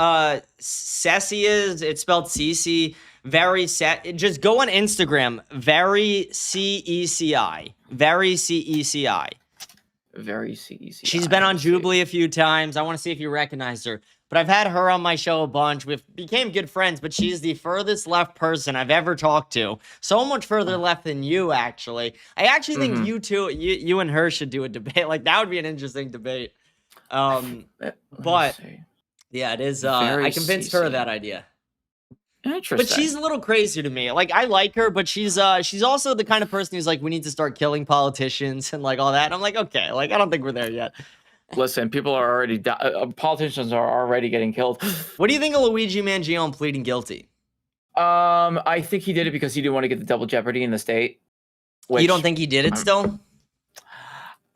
Ceci is? It's spelled Ceci. Just go on Instagram. Very C-E-C-I. Very C-E-C-I.
Very C-E-C-I.
She's been on Jubilee a few times. I want to see if you recognize her. But I've had her on my show a bunch. We became good friends, but she's the furthest left person I've ever talked to. So much further left than you, actually. I actually think you two, you and her should do a debate. Like, that would be an interesting debate. But yeah, it is. I convinced her of that idea.
Interesting.
But she's a little crazy to me. Like I like her, but she's also the kind of person who's like, we need to start killing politicians and like all that. And I'm like, okay, like I don't think we're there yet.
Listen, people are already politicians are already getting killed.
What do you think of Luigi Mangione pleading guilty?
I think he did it because he didn't want to get the double jeopardy in the state.
You don't think he did it still?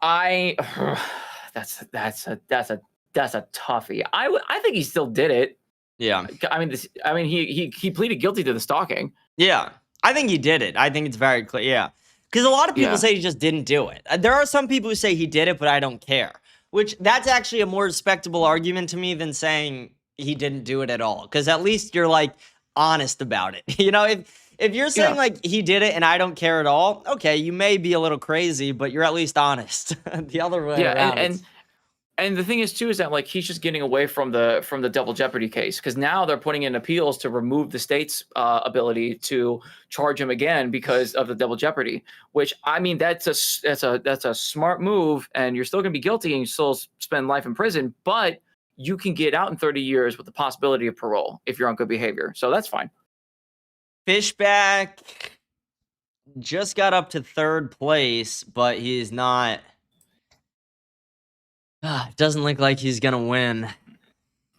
That's a toughie. I think he still did it.
Yeah.
I mean he pleaded guilty to the stalking.
Yeah. I think he did it. I think it's very clear. Yeah. Because a lot of people
Yeah.
say he just didn't do it. There are some people who say he did it, but I don't care. Which, that's actually a more respectable argument to me than saying he didn't do it at all. Because at least you're, like, honest about it. You know, if you're saying,
Yeah.
like, he did it and I don't care at all, okay, you may be a little crazy, but you're at least honest. The other way
Yeah,
around.
and the thing is too is that like he's just getting away from the double jeopardy case, because now they're putting in appeals to remove the state's ability to charge him again because of the double jeopardy. Which, I mean, that's a smart move, and you're still going to be guilty and you still spend life in prison, but you can get out in 30 years with the possibility of parole if you're on good behavior. So that's fine.
Fishback just got up to third place, but he's not. Doesn't look like he's gonna win.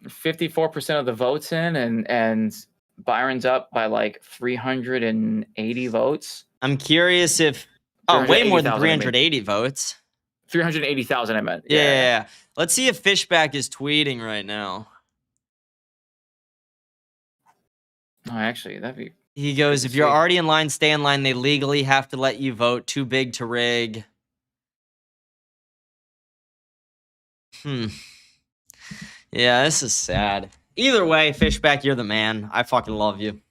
54% of the votes in, and Byron's up by like 380 votes.
I'm curious if way more than
380,000,
380 votes.
380,000, I meant.
Yeah. Let's see if Fishback is tweeting right now.
Oh, actually, that'd be.
He goes, if you're already in line, stay in line. They legally have to let you vote. Too big to rig. Yeah, this is sad. Either way, Fishback, you're the man. I fucking love you.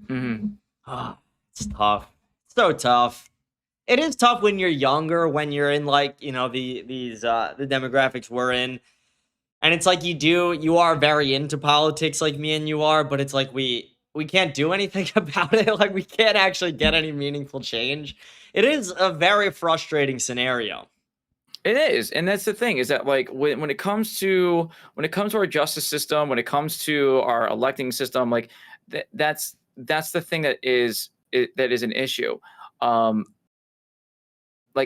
It's tough. So tough. It is tough when you're younger, when you're in, like, you know, the demographics we're in. And it's like you are very into politics like me and you are, but it's like we can't do anything about it. Like, we can't actually get any meaningful change. It is a very frustrating scenario.
It is, and that's the thing, is that like when it comes to our justice system, when it comes to our electing system, like that's the thing that is an issue. Like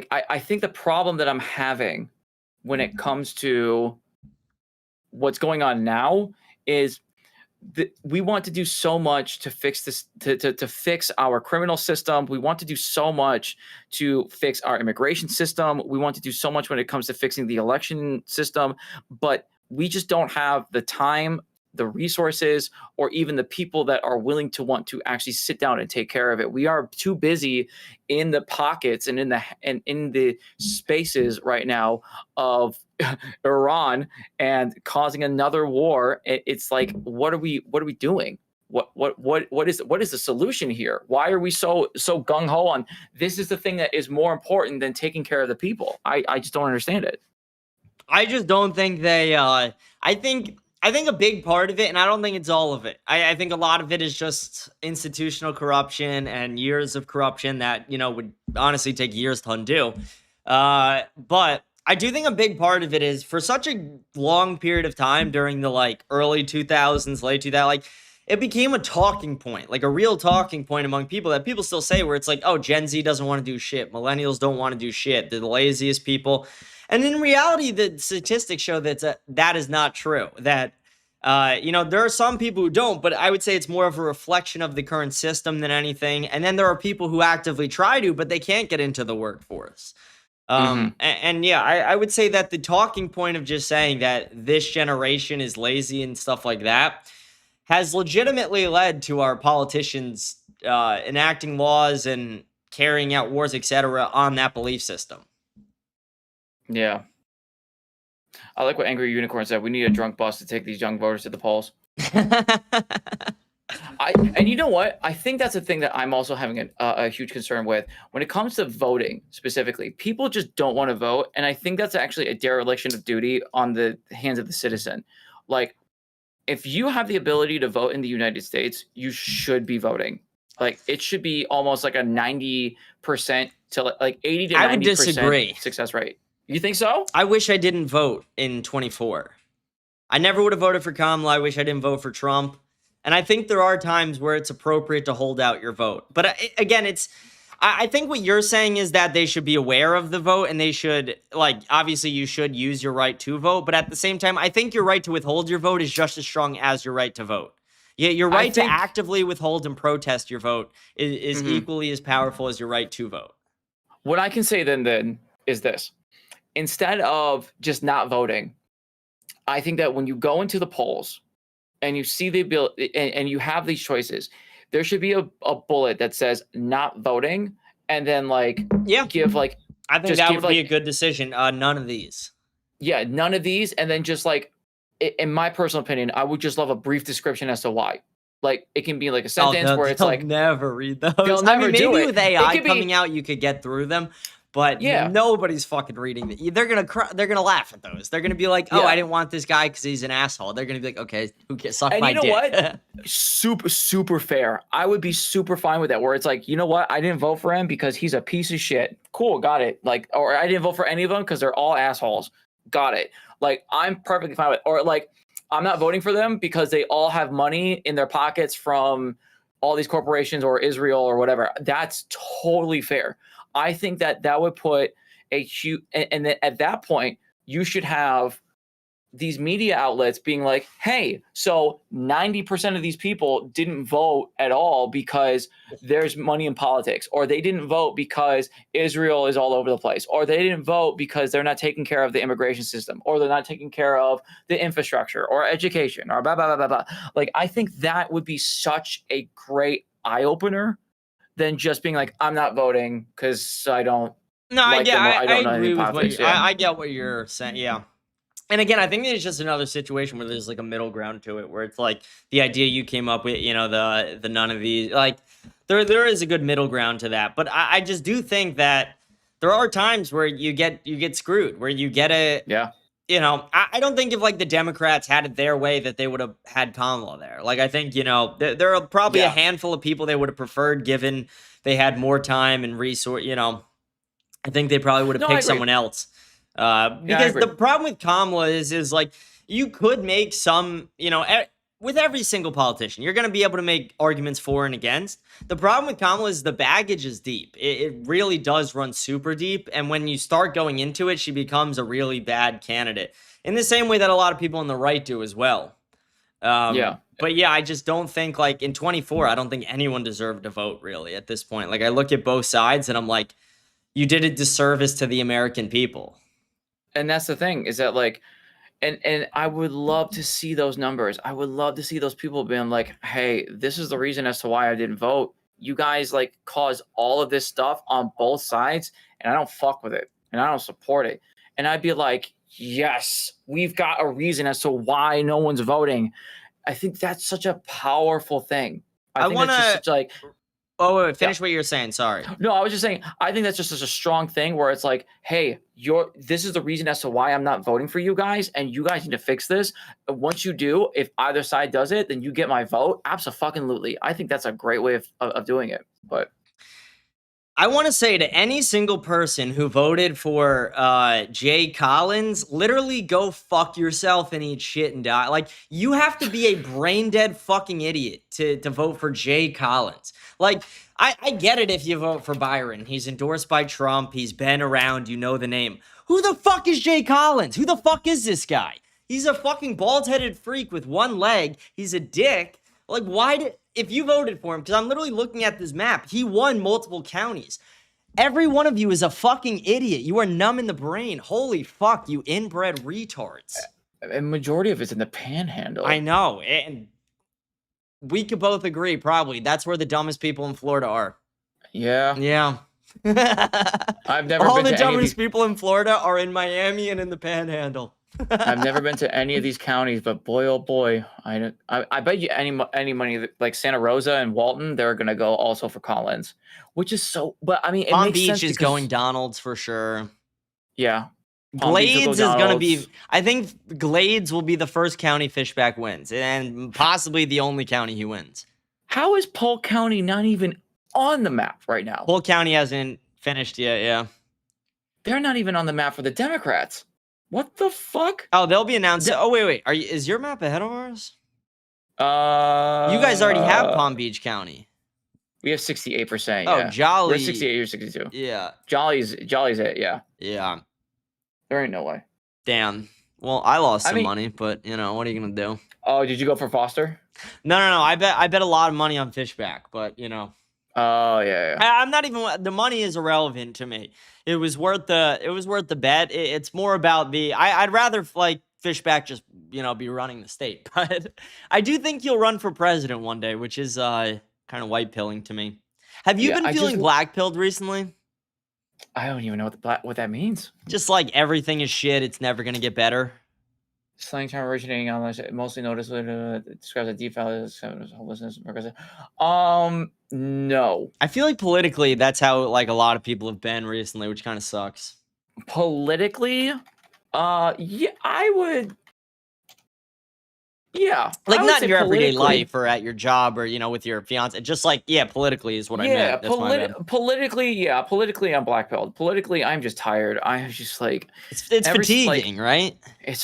I think the problem that I'm having when it comes to what's going on now is we want to do so much to fix this, to fix our criminal system. We want to do so much to fix our immigration system. We want to do so much when it comes to fixing the election system, but we just don't have the time, the resources, or even the people that are willing to want to actually sit down and take care of it. We are too busy in the pockets and in the spaces right now of Iran and causing another war. It's like, what are we doing? What is the solution here? Why are we so gung ho on this is the thing that is more important than taking care of the people? I just don't understand it.
I just don't think they I think a big part of it, and I don't think it's all of it. I think a lot of it is just institutional corruption and years of corruption that, you know, would honestly take years to undo. But I do think a big part of it is, for such a long period of time during the like early 2000s, late 2000s, like it became a talking point, like a real talking point among people that people still say, where it's like, oh, Gen Z doesn't want to do shit. Millennials don't want to do shit. They're the laziest people. And in reality, the statistics show that that is not true. That, you know, there are some people who don't, but I would say it's more of a reflection of the current system than anything. And then there are people who actively try to, but they can't get into the workforce. And yeah, I would say that the talking point of just saying that this generation is lazy and stuff like that has legitimately led to our politicians enacting laws and carrying out wars, etc., on that belief system.
Yeah. I like what Angry Unicorn said. We need a drunk bus to take these young voters to the polls. And you know what? I think that's a thing that I'm also having a huge concern with. When it comes to voting specifically, people just don't want to vote. And I think that's actually a dereliction of duty on the hands of the citizen. Like, if you have the ability to vote in the United States, you should be voting. Like, it should be almost like a 90% to like 80 to 90%
I would disagree.
Success rate. You think so?
I wish I didn't vote in 24. I never would have voted for Kamala. I wish I didn't vote for Trump. And I think there are times where it's appropriate to hold out your vote. But again, I think what you're saying is that they should be aware of the vote, and they should, like, obviously you should use your right to vote. But at the same time, I think your right to withhold your vote is just as strong as your right to vote. Yeah, your right to actively withhold and protest your vote is equally as powerful as your right to vote.
What I can say then is this. Instead of just not voting, I think that when you go into the polls and you see the ability and you have these choices, there should be a bullet that says not voting, and then like give like
I think that would be a good decision. None of these.
Yeah, none of these, and then just like, in my personal opinion, I would just love a brief description as to why. Like, it can be like a sentence where it's like
never read those.
They'll never
maybe
do it.
With AI coming out, you could get through them, but nobody's fucking reading them. They're gonna laugh at those. They're gonna be like, "Oh, I didn't want this guy because he's an asshole." They're gonna be like, "Okay, who can suck my dick?" And you know what?
Super fair. I would be super fine with that. Where it's like, you know what? I didn't vote for him because he's a piece of shit. Cool, got it. Like, or I didn't vote for any of them because they're all assholes. Got it. Like, I'm perfectly fine with it. Or like, I'm not voting for them because they all have money in their pockets from all these corporations or Israel or whatever. That's totally fair. I think that would put a huge, and then at that point, you should have these media outlets being like, hey, so 90% of these people didn't vote at all because there's money in politics, or they didn't vote because Israel is all over the place, or they didn't vote because they're not taking care of the immigration system, or they're not taking care of the infrastructure or education, or blah, blah, blah, blah, blah. Like, I think that would be such a great eye opener than just being like, I'm not voting because I don't.
No,
like
I agree with what I get what you're saying. Yeah. And again, I think it's just another situation where there's like a middle ground to it, where it's like the idea you came up with, you know, the none of these, like there is a good middle ground to that. But I just do think that there are times where you get screwed, where you get you know, I don't think if like the Democrats had it their way that they would have had Kamala there. Like, I think, you know, there are probably a handful of people they would have preferred given they had more time and resource, you know. I think they probably would have picked someone else. Because the problem with Kamala is like, you could make some, you know, with every single politician, you're going to be able to make arguments for and against. The problem with Kamala is the baggage is deep. It really does run super deep. And when you start going into it, she becomes a really bad candidate in the same way that a lot of people on the right do as well. But yeah, I just don't think, like, in 24, I don't think anyone deserved to vote really at this point. Like, I look at both sides and I'm like, you did a disservice to the American people.
And that's the thing, is that like, and I would love to see those numbers. I would love to see those people being like, hey, this is the reason as to why I didn't vote. You guys like cause all of this stuff on both sides, and I don't fuck with it, and I don't support it. And I'd be like, yes, we've got a reason as to why no one's voting. I think that's such a powerful thing. I think that's just such like.
Oh, wait, finish what you're saying. Sorry.
No, I was just saying, I think that's just such a strong thing where it's like, hey, this is the reason as to why I'm not voting for you guys, and you guys need to fix this. Once you do, if either side does it, then you get my vote. Abso-fucking-lutely. I think that's a great way of doing it. But
I want to say to any single person who voted for Jay Collins, literally go fuck yourself and eat shit and die. Like, you have to be a brain dead fucking idiot to vote for Jay Collins. Like, I get it if you vote for Byron. He's endorsed by Trump. He's been around. You know the name. Who the fuck is Jay Collins? Who the fuck is this guy? He's a fucking bald-headed freak with one leg. He's a dick. Like, if you voted for him, because I'm literally looking at this map, he won multiple counties. Every one of you is a fucking idiot. You are numb in the brain. Holy fuck, you inbred retards.
A majority of it's in the panhandle.
I know, and we could both agree, probably. That's where the dumbest people in Florida are.
Yeah.
Yeah.
I've never
All
been
the
to
dumbest people in Florida are in Miami and in the panhandle.
I've never been to any of these counties, but boy, oh boy, I bet you any money like Santa Rosa and Walton, they're gonna go also for Collins, which is so. But I mean,
Palm Beach is going Donalds for sure.
Yeah,
Glades is gonna be. I think Glades will be the first county Fishback wins, and possibly the only county he wins.
How is Polk County not even on the map right now?
Polk County hasn't finished yet. Yeah,
they're not even on the map for the Democrats. What the fuck?
Oh, they'll be announced. Oh, wait. Is your map ahead of ours? You guys already have Palm Beach County.
We have 68%.
Oh, Jolly.
We're 68 or 62.
Yeah.
Jolly's it. Yeah.
Yeah.
There ain't no way.
Damn. Well, I lost some money, but you know what are you gonna do?
Oh, did you go for Foster?
No. I bet a lot of money on Fishback, but you know.
Oh yeah.
I'm not even. The money is irrelevant to me. It was worth the bet. It's more about I'd rather like Fishback just be running the state, but I do think he'll run for president one day, which is kind of white pilling to me. Have you
Yeah,
been
I
feeling
just-
black-pilled recently?
I don't even know what that means.
Just like everything is shit, it's never gonna get better.
Slang term originating on mostly noticed describes a deep value as hopelessness. No.
I feel like politically, that's how like a lot of people have been recently, which kind of sucks.
Politically, yeah, I would. Yeah,
Like
I would
not
say
in your everyday
politically.
life or at your job or with your fiance. Just like politically is what I meant. That's my bad.
Politically, yeah, politically, I'm blackpilled. Politically, I'm just tired. I'm just like
It's
every-
fatiguing, right?
it's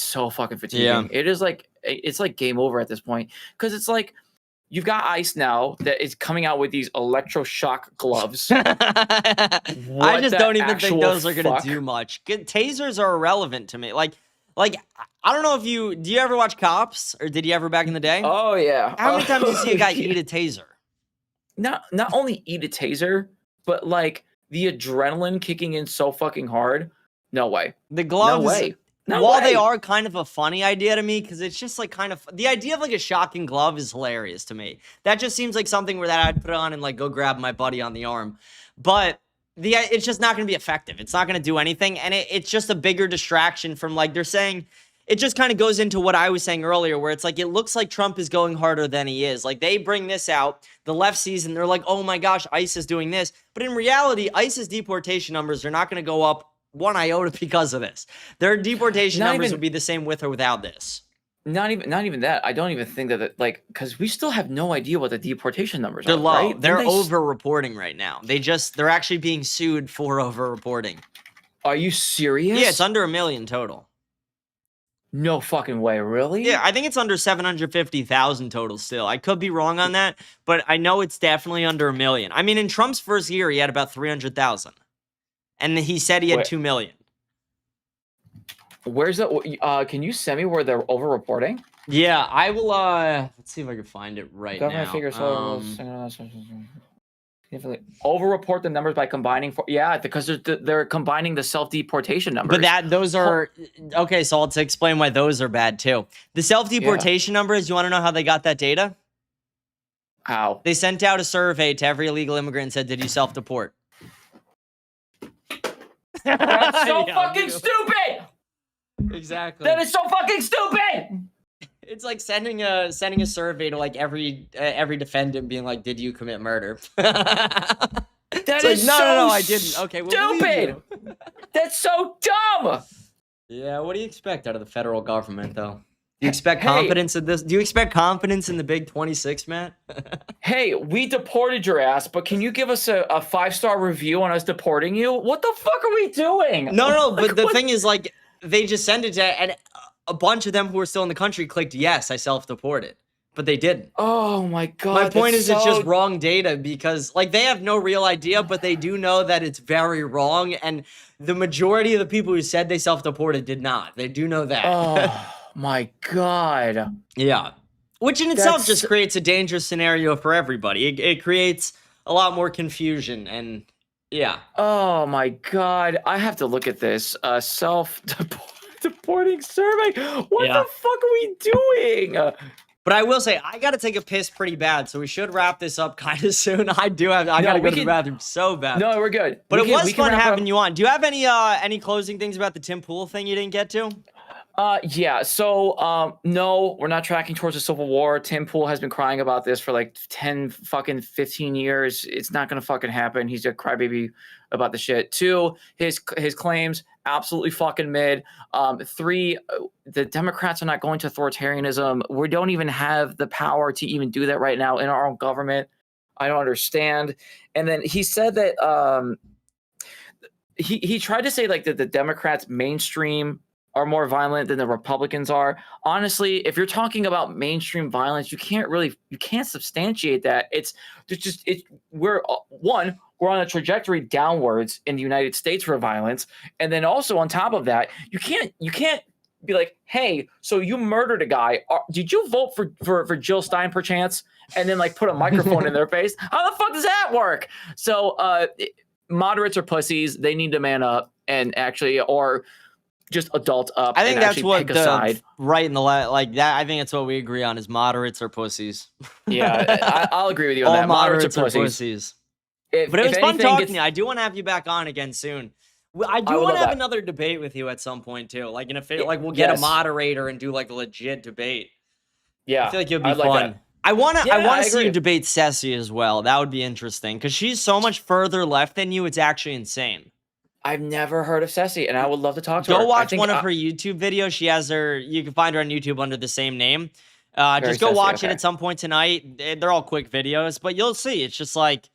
so fucking fatiguing. It is like it's like game over at this point because it's like you've got ICE now that is coming out with these electroshock gloves.
I just don't even think those are gonna
fuck?
do much. Tasers are irrelevant to me. Like I don't know if do you ever watch Cops or did you ever back in the day?
Oh yeah.
How many times do you see a guy
yeah.
eat a taser?
Not only eat a taser, but like the adrenaline kicking in so fucking hard. No way.
The gloves,
No way. No
while
way.
they are kind of a funny idea to me, because it's just like kind of the idea of like a shocking glove is hilarious to me. That just seems like something where that I'd put on and like go grab my buddy on the arm. But it's just not going to be effective. It's not going to do anything, and it's just a bigger distraction from like they're saying. It just kind of goes into what I was saying earlier, where it's like it looks like Trump is going harder than he is. Like they bring this out, the left sees, and they're like, oh my gosh, ICE is doing this. But in reality, ICE's deportation numbers are not going to go up one iota because of this. Their deportation numbers would be the same with or without this.
Not even that. I don't even think that like because we still have no idea what the deportation numbers
They're
are.
low.
Right?
They're over-reporting right now. They're actually being sued for over-reporting.
Are you serious?
Yeah, it's under 1 million total.
No fucking way, really?
Yeah, I think it's under 750,000 total still. I could be wrong on that, but I know it's definitely under 1 million. I mean, in Trump's first year, he had about 300,000. And he said he had 2 million.
Where's the can you send me where they're over-reporting?
Yeah, I will let's see if I can find it right
Government
now.
figures over-report the numbers by combining because they're combining the self-deportation numbers.
But those are okay, so I'll explain why those are bad too. The self-deportation numbers, you want to know how they got that data?
How?
They sent out a survey to every illegal immigrant and said, "Did you self-deport?"
That's so fucking stupid!
Exactly.
That is so fucking stupid!
It's like sending a survey to like every defendant being like, "Did you commit murder?"
That
is like, no, I didn't. Okay, well,
stupid. That's so dumb.
Yeah, what do you expect out of the federal government, though? Do you expect confidence in this? Do you expect confidence in the Big 26, Matt?
Hey, we deported your ass, but can you give us a 5-star review on us deporting you? What the fuck are we doing?
No, but the thing is, like, they just send it to, and a bunch of them who are still in the country clicked yes, I self-deported, but they didn't.
Oh my god!
My point is, it's just wrong data because, like, they have no real idea, but they do know that it's very wrong, and the majority of the people who said they self-deported did not. They do know that.
Oh my god!
Yeah, which in itself just creates a dangerous scenario for everybody. It creates a lot more confusion and. Yeah.
Oh my god! I have to look at this self-deporting survey. What the fuck are we doing?
But I will say I got to take a piss pretty bad, so we should wrap this up kind of soon. I got to go to the bathroom so bad.
No, we're good.
But it was fun having you on. Do you have any closing things about the Tim Pool thing you didn't get to?
Yeah. So, no, we're not tracking towards a civil war. Tim Pool has been crying about this for like 15 years. It's not gonna fucking happen. He's a crybaby about the shit. 2, his claims absolutely fucking mid. 3, the Democrats are not going to authoritarianism. We don't even have the power to even do that right now in our own government. I don't understand. And then he said that he tried to say like that the Democrats mainstream are more violent than the Republicans are. Honestly, if you're talking about mainstream violence, you can't substantiate that. We're on a trajectory downwards in the United States for violence. And then also on top of that, you can't be like, hey, so you murdered a guy. Did you vote for Jill Stein perchance? And then like put a microphone in their face. How the fuck does that work? So moderates are pussies. They need to man up and actually, or just adult up.
I think
and
that's
actually
what
pick a side.
right and the left, like that. I think that's what we agree on is moderates or pussies.
Yeah, I'll agree with you on
All
that. Moderates
moderates
are
are
pussies.
pussies.
If,
But it
if
was fun
anything
talking
gets,
to you. I do want to have you back on again soon. I do
I would
want to
love
have
that.
another debate with you at some point too. Like we'll get
Yes.
a moderator and do like a legit debate.
Yeah,
I feel like it'd be
I'd like
fun.
that.
I want
Yeah, I
to see you
agree.
debate Ceci as well. That would be interesting because she's so much further left than you. It's actually insane.
I've never heard of Ceci, and I would love to talk to her.
Go
I
watch
think,
one of her YouTube videos. She has her. You can find her on YouTube under the same name. Just go
Ceci,
watch it
okay.
at some point tonight. They're all quick videos, but you'll see. It's just like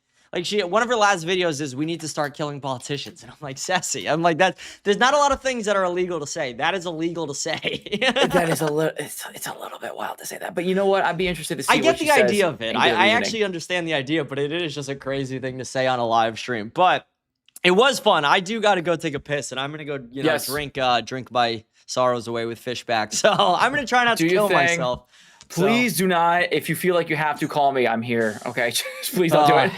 one of her last videos is we need to start killing politicians, and I'm like Ceci. I'm like that. There's not a lot of things that are illegal to say. That is illegal to say.
That is a little. It's a little bit wild to say that, but you know what? I'd be interested to see.
I get
what she
the idea
says
of it.
and get a
I
reasoning.
actually understand the idea, but it is just a crazy thing to say on a live stream. But it was fun. I do got to go take a piss, and I'm gonna go,
Yes.
drink my sorrows away with Fishback. So I'm gonna try not to
Do your
kill
thing.
myself.
Please do not. If you feel like you have to call me, I'm here. Okay, please don't do it.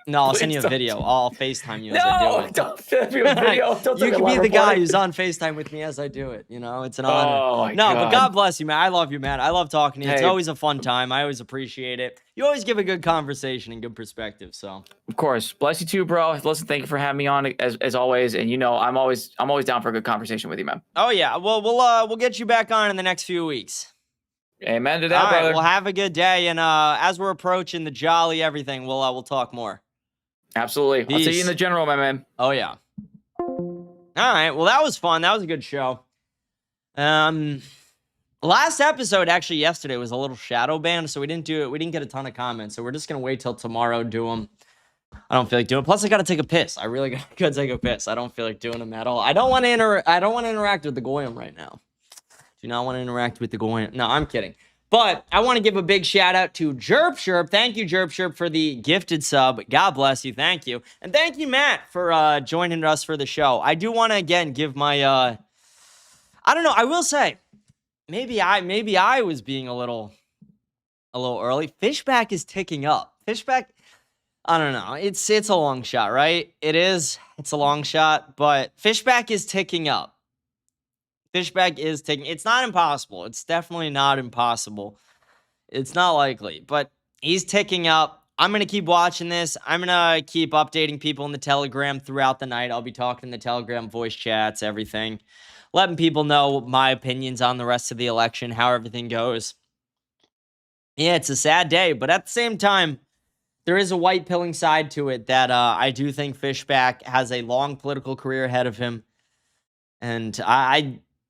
No, I'll send
Please
you a
don't.
video. I'll FaceTime you as I do
No,
it.
don't send me a video. Don't
You
take a
can be
live
the guy
report.
who's on FaceTime with me as I do it. It's an honor.
Oh my
No,
God.
but God bless you, man. I love you, man. I love talking to you. It's
Hey.
always a fun time. I always appreciate it. You always give a good conversation and good perspective. So
Of course, bless you too, bro. Listen, thank you for having me on as always. And I'm always down for a good conversation with you, man.
oh yeah, well we'll get you back on in the next few weeks.
Amen to
All
that,
right,
brother.
well have a good day, and as we're approaching the jolly everything, we'll talk more.
Absolutely. I'll see you
Peace.
in the general, my man.
Oh yeah. All right, well that was fun. That was a good show. Last episode actually yesterday was a little shadow banned, so we didn't do it. We didn't get a ton of comments, so we're just gonna wait till tomorrow to do them. I don't feel like doing it. Plus, I gotta take a piss. I really gotta take a piss. I don't feel like doing them at all. I don't want to interact with the Goyim right now. Do not want to interact with the Goyim. No, I'm kidding. But I want to give a big shout out to Jerp Sherp. Thank you, Jerp Sherp, for the gifted sub. God bless you. Thank you. And thank you, Matt, for joining us for the show. I do want to, again, give my, I don't know. I will say, maybe I was being a little early. Fishback is ticking up. Fishback, I don't know. It's a long shot, right? It is. It's a long shot, but Fishback is ticking up. Fishback is taking. It's not impossible. It's definitely not impossible. It's not likely, but he's ticking up. I'm going to keep watching this. I'm going to keep updating people in the Telegram throughout the night. I'll be talking in the Telegram voice chats, everything. Letting people know my opinions on the rest of the election, how everything goes. Yeah, it's a sad day, but at the same time, there is a white pilling side to it that I do think Fishback has a long political career ahead of him. And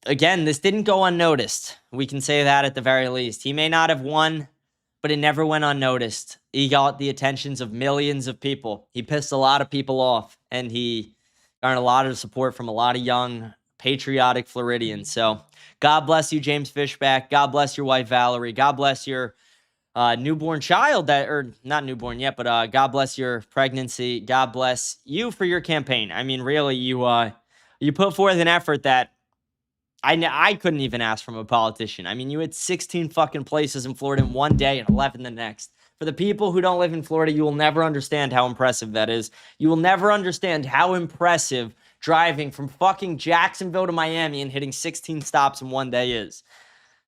again, this didn't go unnoticed. We can say that at the very least. He may not have won, but it never went unnoticed. He got the attentions of millions of people. He pissed a lot of people off, and he garnered a lot of support from a lot of young, patriotic Floridians. So God bless you, James Fishback. God bless your wife, Valerie. God bless your newborn child, or not newborn yet, but God bless your pregnancy. God bless you for your campaign. I mean, really, you put forth an effort that I couldn't even ask from a politician. I mean, you had 16 fucking places in Florida in one day and 11 the next. For the people who don't live in Florida, you will never understand how impressive that is. You will never understand how impressive driving from fucking Jacksonville to Miami and hitting 16 stops in one day is.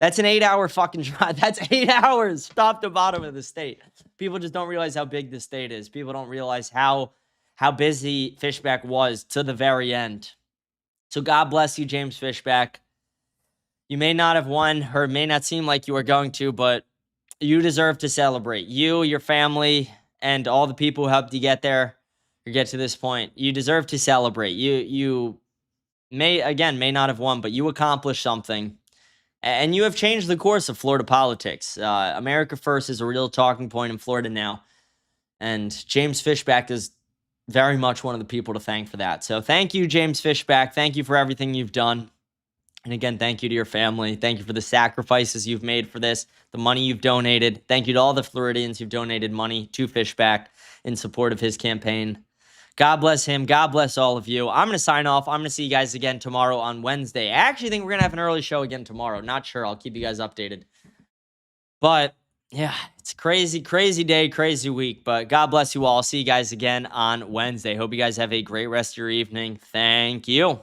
That's an 8-hour fucking drive. That's 8 hours top to bottom of the state. People just don't realize how big the state is. People don't realize how busy Fishback was to the very end. So God bless you, James Fishback. You may not have won, or it may not seem like you are going to, but you deserve to celebrate. You, your family, and all the people who helped you get there, or get to this point. You deserve to celebrate. You may not have won, but you accomplished something. And you have changed the course of Florida politics. America First is a real talking point in Florida now. And James Fishback is very much one of the people to thank for that. So thank you, James Fishback. Thank you for everything you've done. And again, thank you to your family. Thank you for the sacrifices you've made for this, the money you've donated. Thank you to all the Floridians who've donated money to Fishback in support of his campaign. God bless him. God bless all of you. I'm going to sign off. I'm going to see you guys again tomorrow on Wednesday. I actually think we're going to have an early show again tomorrow. Not sure. I'll keep you guys updated. But yeah, it's a crazy, crazy day, crazy week. But God bless you all. See you guys again on Wednesday. Hope you guys have a great rest of your evening. Thank you.